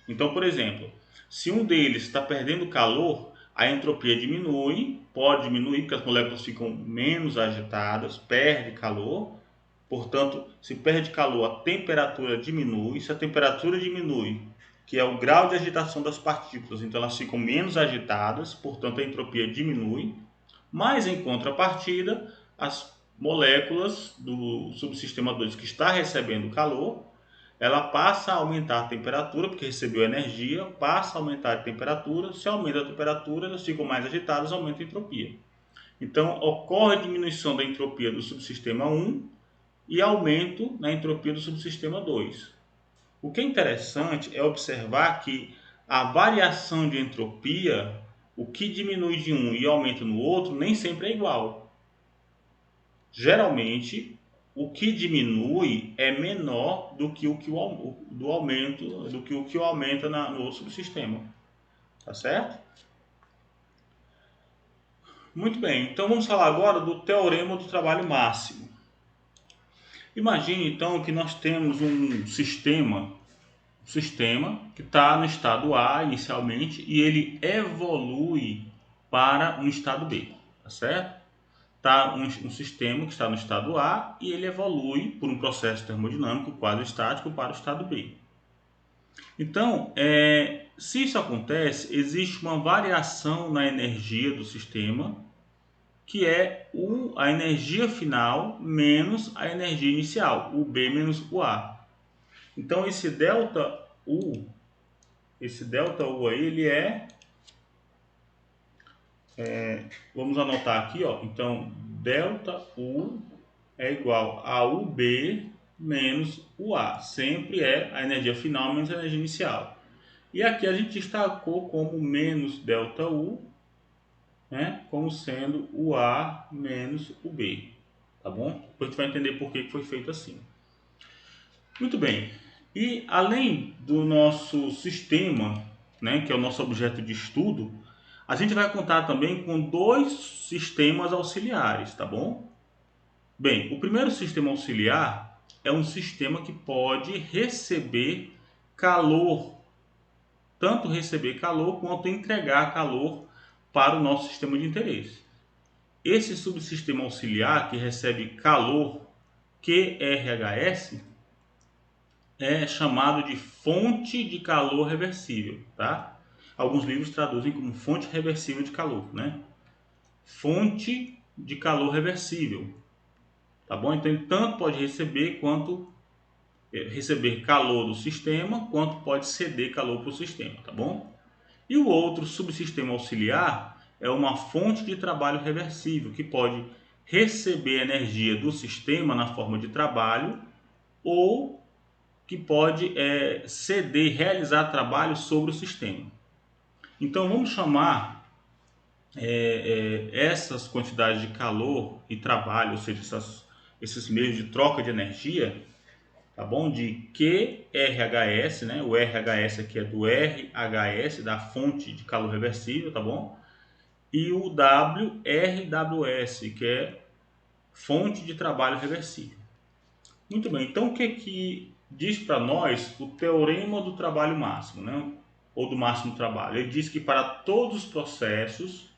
Então, por exemplo, se um deles está perdendo calor, a entropia diminui, pode diminuir porque as moléculas ficam menos agitadas, perde calor. Portanto, se perde calor, a temperatura diminui. Se a temperatura diminui, o que é o grau de agitação das partículas. Então elas ficam menos agitadas, portanto a entropia diminui, mas em contrapartida, as moléculas do subsistema 2 que está recebendo calor, ela passa a aumentar a temperatura, porque recebeu energia, passa a aumentar a temperatura, se aumenta a temperatura, elas ficam mais agitadas, aumenta a entropia. Então ocorre diminuição da entropia do subsistema 1 e aumento na entropia do subsistema 2. O que é interessante é observar que a variação de entropia, o que diminui de um e aumenta no outro, nem sempre é igual. Geralmente, o que diminui é menor do que o que aumenta no outro subsistema. Tá certo? Muito bem, então vamos falar agora do teorema do trabalho máximo. Imagine então que nós temos um sistema que está no estado A inicialmente e ele evolui para um estado B, tá certo? Tá um sistema que está no estado A e ele evolui por um processo termodinâmico quase-estático para o estado B. Então, se isso acontece, existe uma variação na energia do sistema, que é a energia final menos a energia inicial, o B menos o A. Então esse delta U aí, ele vamos anotar aqui, ó. Então delta U é igual a UB menos o A. Sempre é a energia final menos a energia inicial. E aqui a gente destacou como menos delta U, né, como sendo o A menos o B, tá bom? Depois a gente vai entender por que foi feito assim. Muito bem. E além do nosso sistema, né, que é o nosso objeto de estudo, a gente vai contar também com dois sistemas auxiliares, tá bom? Bem, o primeiro sistema auxiliar é um sistema que pode receber calor, tanto receber calor quanto entregar calor para o nosso sistema de interesse. Esse subsistema auxiliar que recebe calor, QRHS, é chamado de fonte de calor reversível, tá? Alguns livros traduzem como fonte reversível de calor, né? Fonte de calor reversível, tá bom? Então ele tanto pode receber calor do sistema, quanto pode ceder calor para o sistema, tá bom? E o outro subsistema auxiliar é uma fonte de trabalho reversível, que pode receber energia do sistema na forma de trabalho ou que pode realizar trabalho sobre o sistema. Então vamos chamar essas quantidades de calor e trabalho, ou seja, esses meios de troca de energia, tá bom? De QRHS, né? O RHS aqui é do RHS, da fonte de calor reversível, tá bom? E o WRWS, que é fonte de trabalho reversível. Muito bem, então o que diz para nós o teorema do trabalho máximo, né? Ou do máximo trabalho? Ele diz que para todos os processos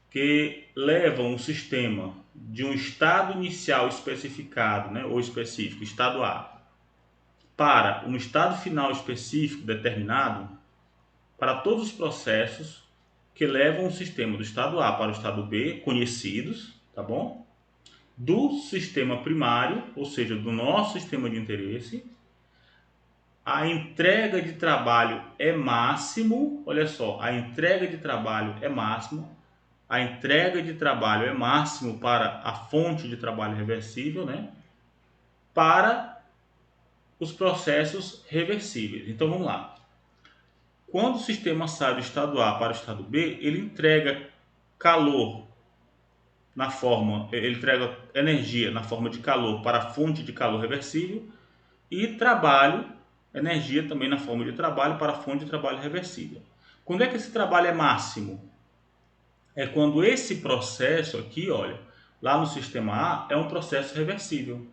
que levam o sistema de um estado inicial especificado, né, ou específico, estado A, para um estado final específico determinado, para todos os processos que levam o sistema do estado A para o estado B, conhecidos, tá bom? Do sistema primário, ou seja, do nosso sistema de interesse, a entrega de trabalho é máximo, olha só, a entrega de trabalho é máximo, a entrega de trabalho é máximo para a fonte de trabalho reversível, né? Para os processos reversíveis. Então vamos lá. Quando o sistema sai do estado A para o estado B, ele entrega calor ele entrega energia na forma de calor para a fonte de calor reversível e trabalho, energia também na forma de trabalho para a fonte de trabalho reversível. Quando é que esse trabalho é máximo? É quando esse processo aqui, olha, lá no sistema A, é um processo reversível.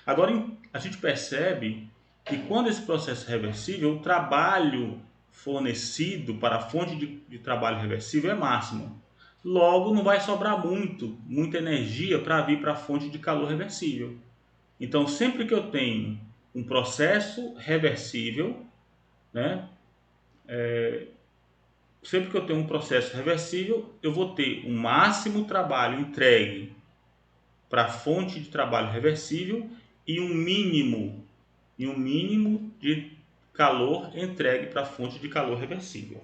Agora, a gente percebe que quando esse processo é reversível, o trabalho fornecido para a fonte de trabalho reversível é máximo. Logo, não vai sobrar muita energia para vir para a fonte de calor reversível. Então, sempre que eu tenho um processo reversível, né? Sempre que eu tenho um processo reversível, eu vou ter um máximo trabalho entregue para a fonte de trabalho reversível e um mínimo de calor entregue para a fonte de calor reversível.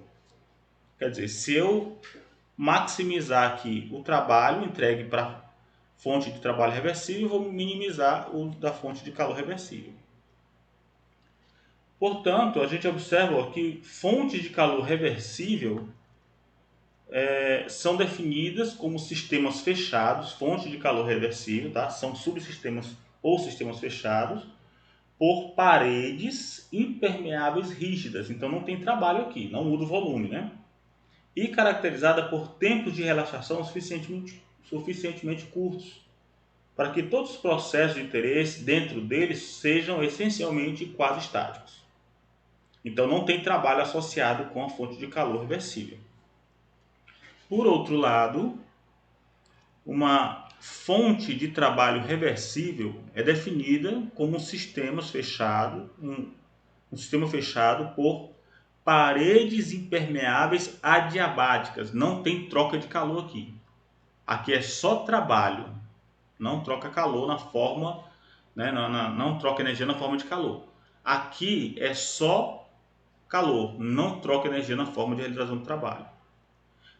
Quer dizer, se eu maximizar aqui o trabalho entregue para a fonte de trabalho reversível, eu vou minimizar o da fonte de calor reversível. Portanto, a gente observa que fontes de calor reversível são definidas como sistemas fechados, fontes de calor reversível, tá? São subsistemas ou sistemas fechados, por paredes impermeáveis rígidas. Então não tem trabalho aqui, não muda o volume, né? E caracterizada por tempos de relaxação suficientemente curtos, para que todos os processos de interesse dentro deles sejam essencialmente quase estáticos. Então não tem trabalho associado com a fonte de calor reversível. Por outro lado, uma fonte de trabalho reversível é definida como um sistema fechado por paredes impermeáveis adiabáticas. Não tem troca de calor aqui. Aqui é só trabalho, não troca calor na forma, né, não troca energia na forma de calor. Aqui é só calor, não troca energia na forma de realização do trabalho.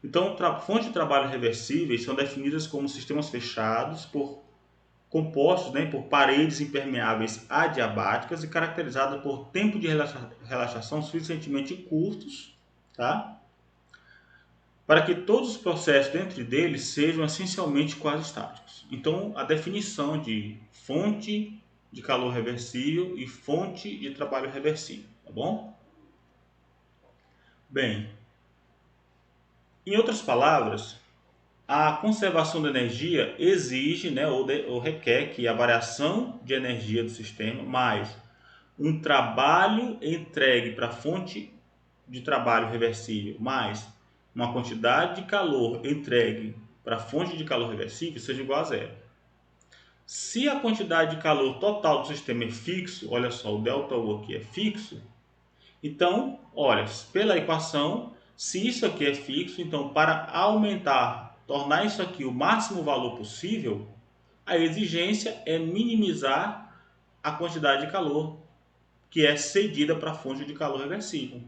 Então, fontes de trabalho reversíveis são definidas como sistemas fechados compostos, né, por paredes impermeáveis adiabáticas e caracterizadas por tempo de relaxação suficientemente curtos, tá? Para que todos os processos dentro deles sejam essencialmente quase estáticos. Então, a definição de fonte de calor reversível e fonte de trabalho reversível, tá bom? Bem, em outras palavras, a conservação da energia exige, né, ou requer que a variação de energia do sistema mais um trabalho entregue para a fonte de trabalho reversível mais uma quantidade de calor entregue para a fonte de calor reversível seja igual a zero. Se a quantidade de calor total do sistema é fixo, olha só, o ΔU aqui é fixo, então, olha, pela equação, se isso aqui é fixo, então para aumentar, tornar isso aqui o máximo valor possível, a exigência é minimizar a quantidade de calor que é cedida para a fonte de calor reversível.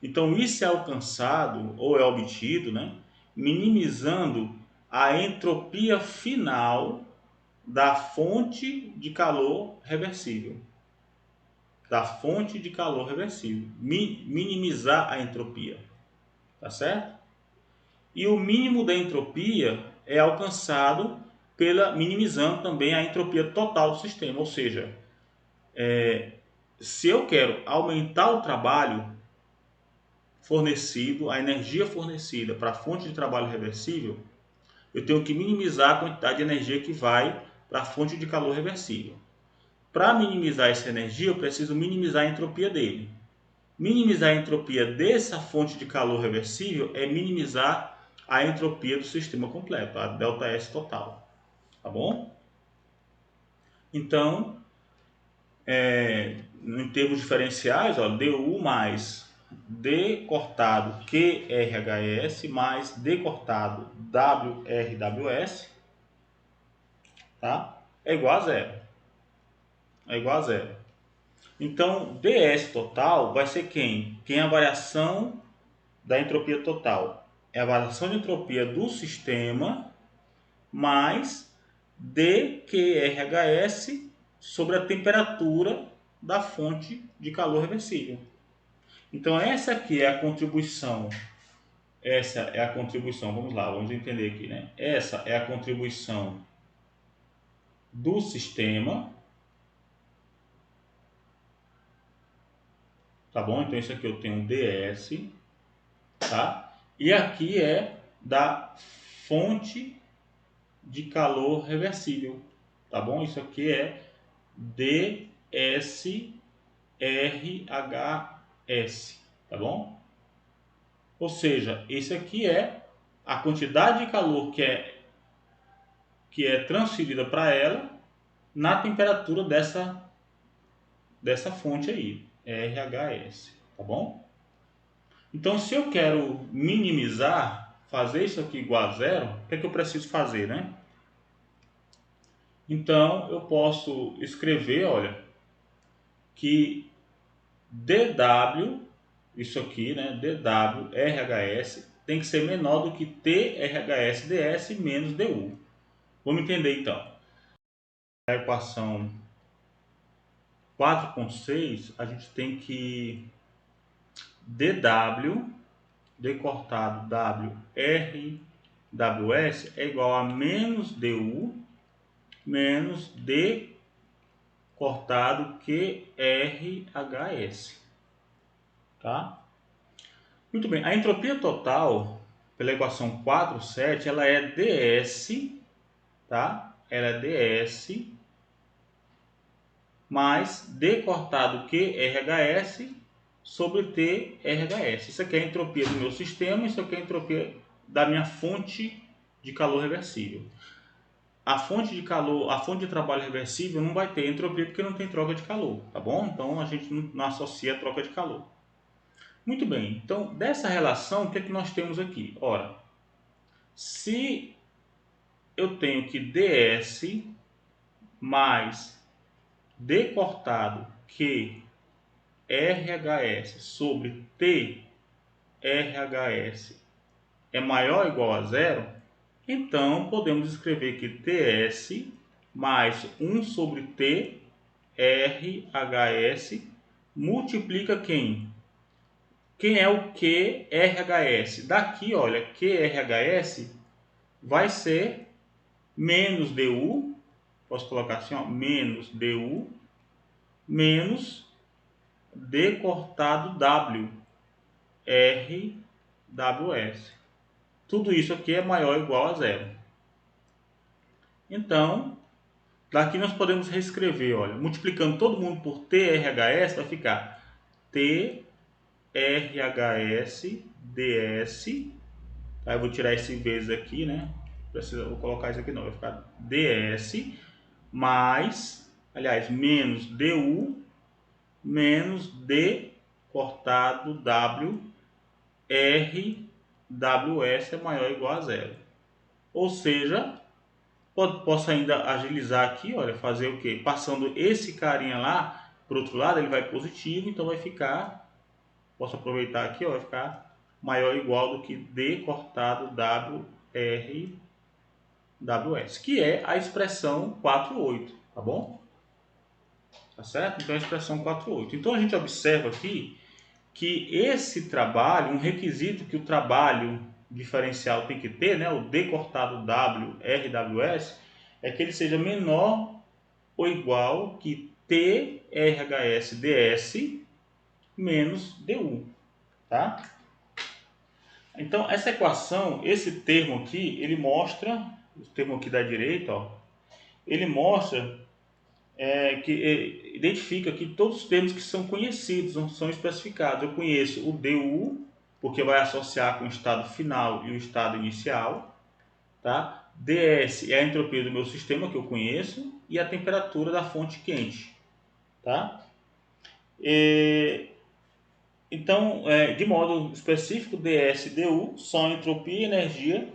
Então isso é alcançado ou é obtido, né, minimizando a entropia final da fonte de calor reversível. Da fonte de calor reversível. Minimizar a entropia. Tá certo? E o mínimo da entropia é alcançado minimizando também a entropia total do sistema. Ou seja, se eu quero aumentar o trabalho fornecido, a energia fornecida para a fonte de trabalho reversível, eu tenho que minimizar a quantidade de energia que vai para a fonte de calor reversível. Para minimizar essa energia, eu preciso minimizar a entropia dele. Minimizar a entropia dessa fonte de calor reversível é minimizar a entropia do sistema completo, a ΔS total. Tá bom? Então, em termos diferenciais, ó, DU mais D cortado QRHS mais D cortado WRWS, tá? É igual a zero. É igual a zero. Então, ds total vai ser quem? Quem é a variação da entropia total? É a variação de entropia do sistema mais dQRHS sobre a temperatura da fonte de calor reversível. Então, essa aqui é a contribuição. Essa é a contribuição, vamos lá, vamos entender aqui, né? Essa é a contribuição do sistema, tá bom? Então, isso aqui eu tenho um ds, tá? E aqui é da fonte de calor reversível, tá bom? Isso aqui é DSRHS, tá bom? Ou seja, esse aqui é a quantidade de calor que é transferida para ela na temperatura dessa fonte aí. RHS, tá bom? Então, se eu quero minimizar, fazer isso aqui igual a zero, o que é que eu preciso fazer, né? Então, eu posso escrever, olha, que DW, isso aqui, né, DW RHS tem que ser menor do que TRHS DS menos DU. Vamos entender então. A equação 4.6, a gente tem que DW, D cortado W, R, WS é igual a menos DU menos D cortado QRHS. Tá? Muito bem, a entropia total, pela equação 4.7, ela é ds, tá? Ela é ds mais D cortado QRHS sobre TRHS. Isso aqui é a entropia do meu sistema, isso aqui é a entropia da minha fonte de calor reversível. A fonte de calor, a fonte de trabalho reversível não vai ter entropia porque não tem troca de calor, tá bom? Então a gente não associa a troca de calor. Muito bem, então dessa relação, o que é que nós temos aqui? Ora, se eu tenho que ds mais D cortado que RHS sobre TRHS é maior ou igual a zero, então podemos escrever que TS mais 1 sobre TRHS multiplica quem? Quem é o QRHS? Daqui, olha, QRHS vai ser menos DU, posso colocar assim, ó, menos DU, menos D cortado W, RWS. Tudo isso aqui é maior ou igual a zero. Então, daqui nós podemos reescrever, olha, multiplicando todo mundo por TRHS, vai ficar TRHS DS, tá? Eu vou tirar esse vezes aqui, né? Vou colocar isso aqui não, vai ficar DS mais, aliás, menos DU menos D cortado W, RWS é maior ou igual a zero. Ou seja, posso ainda agilizar aqui, olha, fazer o quê? Passando esse carinha lá para o outro lado, ele vai positivo, então vai ficar, posso aproveitar aqui, ó, vai ficar maior ou igual do que D cortado W, RWS, que é a expressão 4,8, tá bom? Tá certo? Então a expressão 4,8. Então a gente observa aqui que esse trabalho, um requisito que o trabalho diferencial tem que ter, né, o D cortado W, RWS, é que ele seja menor ou igual que TRHS DS menos DU, tá? Então essa equação, esse termo aqui, ele mostra, o termo aqui da direita, ó, ele mostra que identifica aqui todos os termos que são conhecidos, são especificados. Eu conheço o DU, porque vai associar com o estado final e o estado inicial. Tá? DS é a entropia do meu sistema, que eu conheço, e a temperatura da fonte quente. Tá? Então, de modo específico, DS e DU são entropia e energia,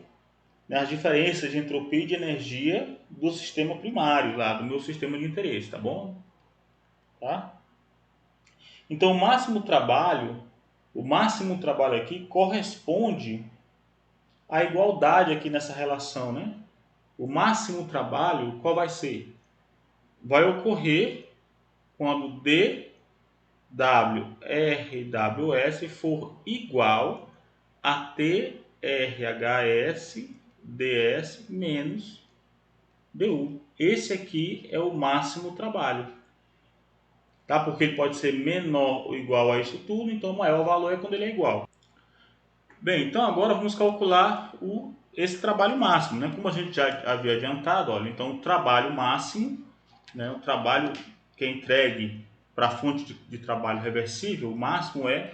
né, as diferenças de entropia e de energia do sistema primário, lá do meu sistema de interesse, tá bom? Tá? Então, o máximo trabalho aqui corresponde à igualdade aqui nessa relação, né? O máximo trabalho, qual vai ser? Vai ocorrer quando DWRWS for igual a TRHS DS menos DU. Esse aqui é o máximo trabalho. Tá? Porque ele pode ser menor ou igual a isso tudo, então o maior valor é quando ele é igual. Bem, então agora vamos calcular esse trabalho máximo, né? Como a gente já havia adiantado, olha, então o trabalho máximo, né, o trabalho que é entregue para a fonte de trabalho reversível, o máximo é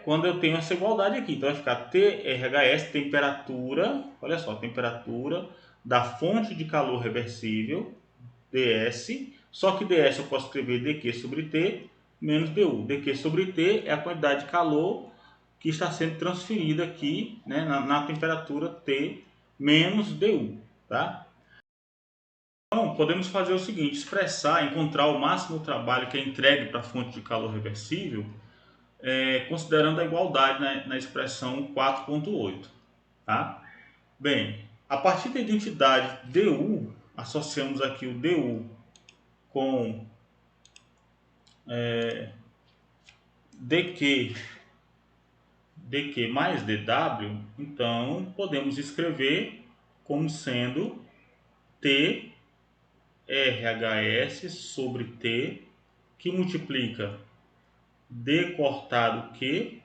quando eu tenho essa igualdade aqui. Então vai ficar TRHS, temperatura, olha só, temperatura da fonte de calor reversível, ds, só que ds eu posso escrever dq sobre t, menos dU. dQ sobre T é a quantidade de calor que está sendo transferida aqui, né, na temperatura T menos dU. Tá? Então, podemos fazer o seguinte, encontrar o máximo trabalho que é entregue para a fonte de calor reversível, considerando a igualdade, né, na expressão 4.8. Tá? Bem, a partir da identidade dU, associamos aqui o dU com dq mais dW, então podemos escrever como sendo T RHS sobre T, que multiplica D cortado Q,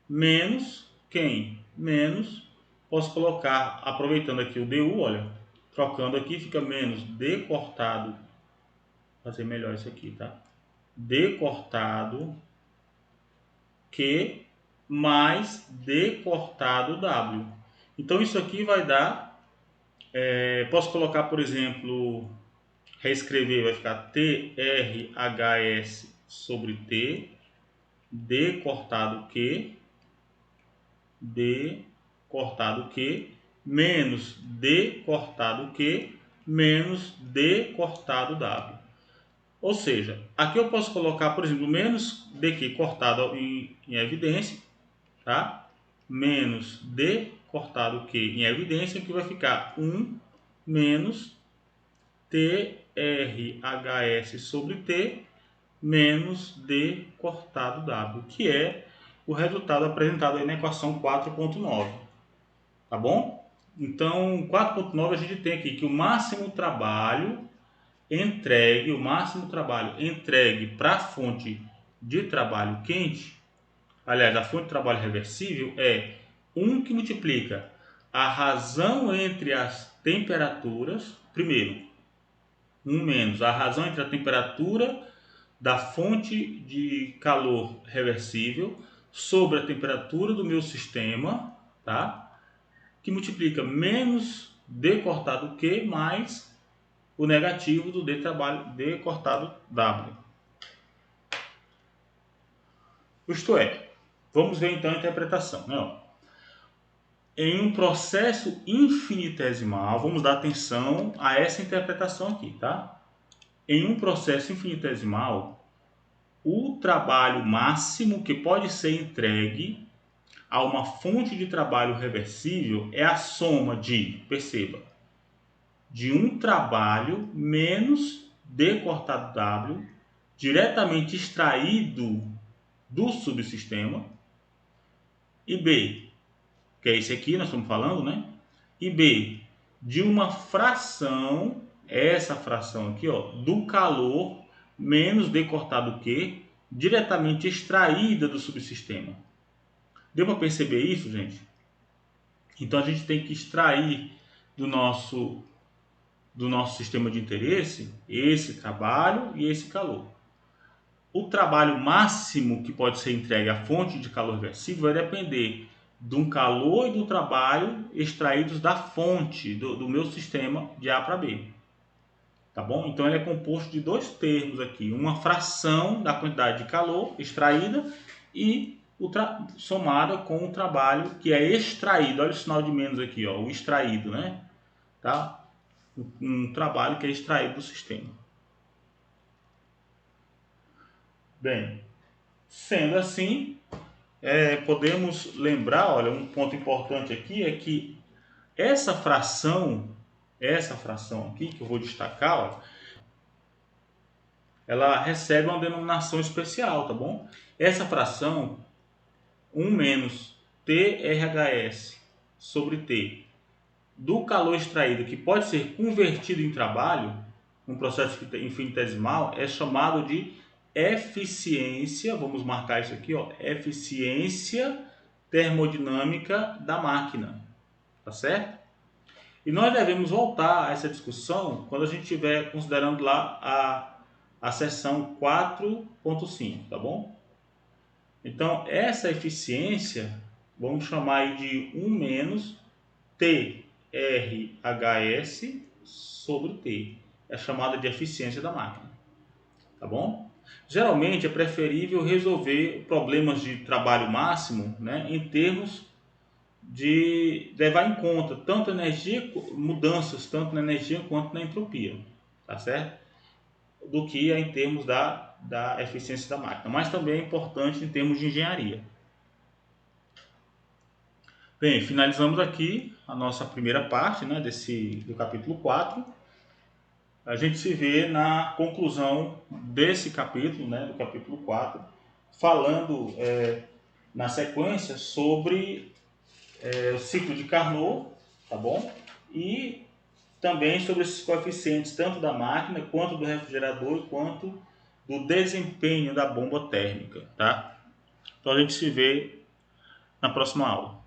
menos quem? Menos, posso colocar, aproveitando aqui o DU, olha, trocando aqui, fica menos D cortado, vou fazer melhor isso aqui, tá? D cortado Q mais D cortado W. Então isso aqui vai dar, posso colocar, por exemplo, reescrever, vai ficar TRHS sobre T, D cortado Q, D cortado Q, menos D cortado Q, menos D cortado W. Ou seja, aqui eu posso colocar, por exemplo, menos DQ cortado em evidência, tá? Menos D cortado Q em evidência, que vai ficar 1 menos TRHS sobre T menos D cortado W, que é o resultado apresentado aí na equação 4.9. Tá bom? Então, 4.9 a gente tem aqui que o máximo trabalho entregue para a fonte de trabalho quente, aliás, a fonte de trabalho reversível é 1 que multiplica a razão entre as temperaturas, primeiro, 1 menos a razão entre a temperatura da fonte de calor reversível sobre a temperatura do meu sistema, tá? Que multiplica menos D cortado Q mais o negativo do D cortado W. Isto é, vamos ver então a interpretação, né? Em um processo infinitesimal, vamos dar atenção a essa interpretação aqui, tá? Em um processo infinitesimal, o trabalho máximo que pode ser entregue a uma fonte de trabalho reversível é a soma de, perceba, de um trabalho menos D cortado W, diretamente extraído do subsistema, e B, que é esse aqui, nós estamos falando, né? E B, de uma fração, essa fração aqui, ó, do calor menos D cortado Q, diretamente extraída do subsistema. Deu para perceber isso, gente? Então a gente tem que extrair do nosso sistema de interesse esse trabalho e esse calor. O trabalho máximo que pode ser entregue à fonte de calor reversível vai depender do calor e do trabalho extraídos da fonte do meu sistema de A para B. Tá bom? Então ele é composto de dois termos aqui, uma fração da quantidade de calor extraída e somada com o trabalho que é extraído. Olha o sinal de menos aqui, ó, o extraído, né? Tá? Um trabalho que é extraído do sistema. Bem, sendo assim, podemos lembrar, olha, um ponto importante aqui é que essa fração aqui que eu vou destacar, ó, ela recebe uma denominação especial, tá bom? Essa fração, 1 menos TRHS sobre T, do calor extraído, que pode ser convertido em trabalho, um processo infinitesimal, é chamado de eficiência, vamos marcar isso aqui, ó, eficiência termodinâmica da máquina, tá certo? E nós devemos voltar a essa discussão quando a gente estiver considerando lá a seção 4.5, tá bom? Então, essa eficiência, vamos chamar aí de 1 menos TRHS sobre T. É chamada de eficiência da máquina, tá bom? Geralmente é preferível resolver problemas de trabalho máximo, né, em termos de levar em conta tanto energia, mudanças tanto na energia quanto na entropia, tá certo? Do que em termos da eficiência da máquina, mas também é importante em termos de engenharia. Bem, finalizamos aqui a nossa primeira parte, né, do capítulo 4. A gente se vê na conclusão desse capítulo, né, do capítulo 4, falando na sequência sobre o ciclo de Carnot, tá bom? E também sobre esses coeficientes, tanto da máquina, quanto do refrigerador, quanto do desempenho da bomba térmica, tá? Então a gente se vê na próxima aula.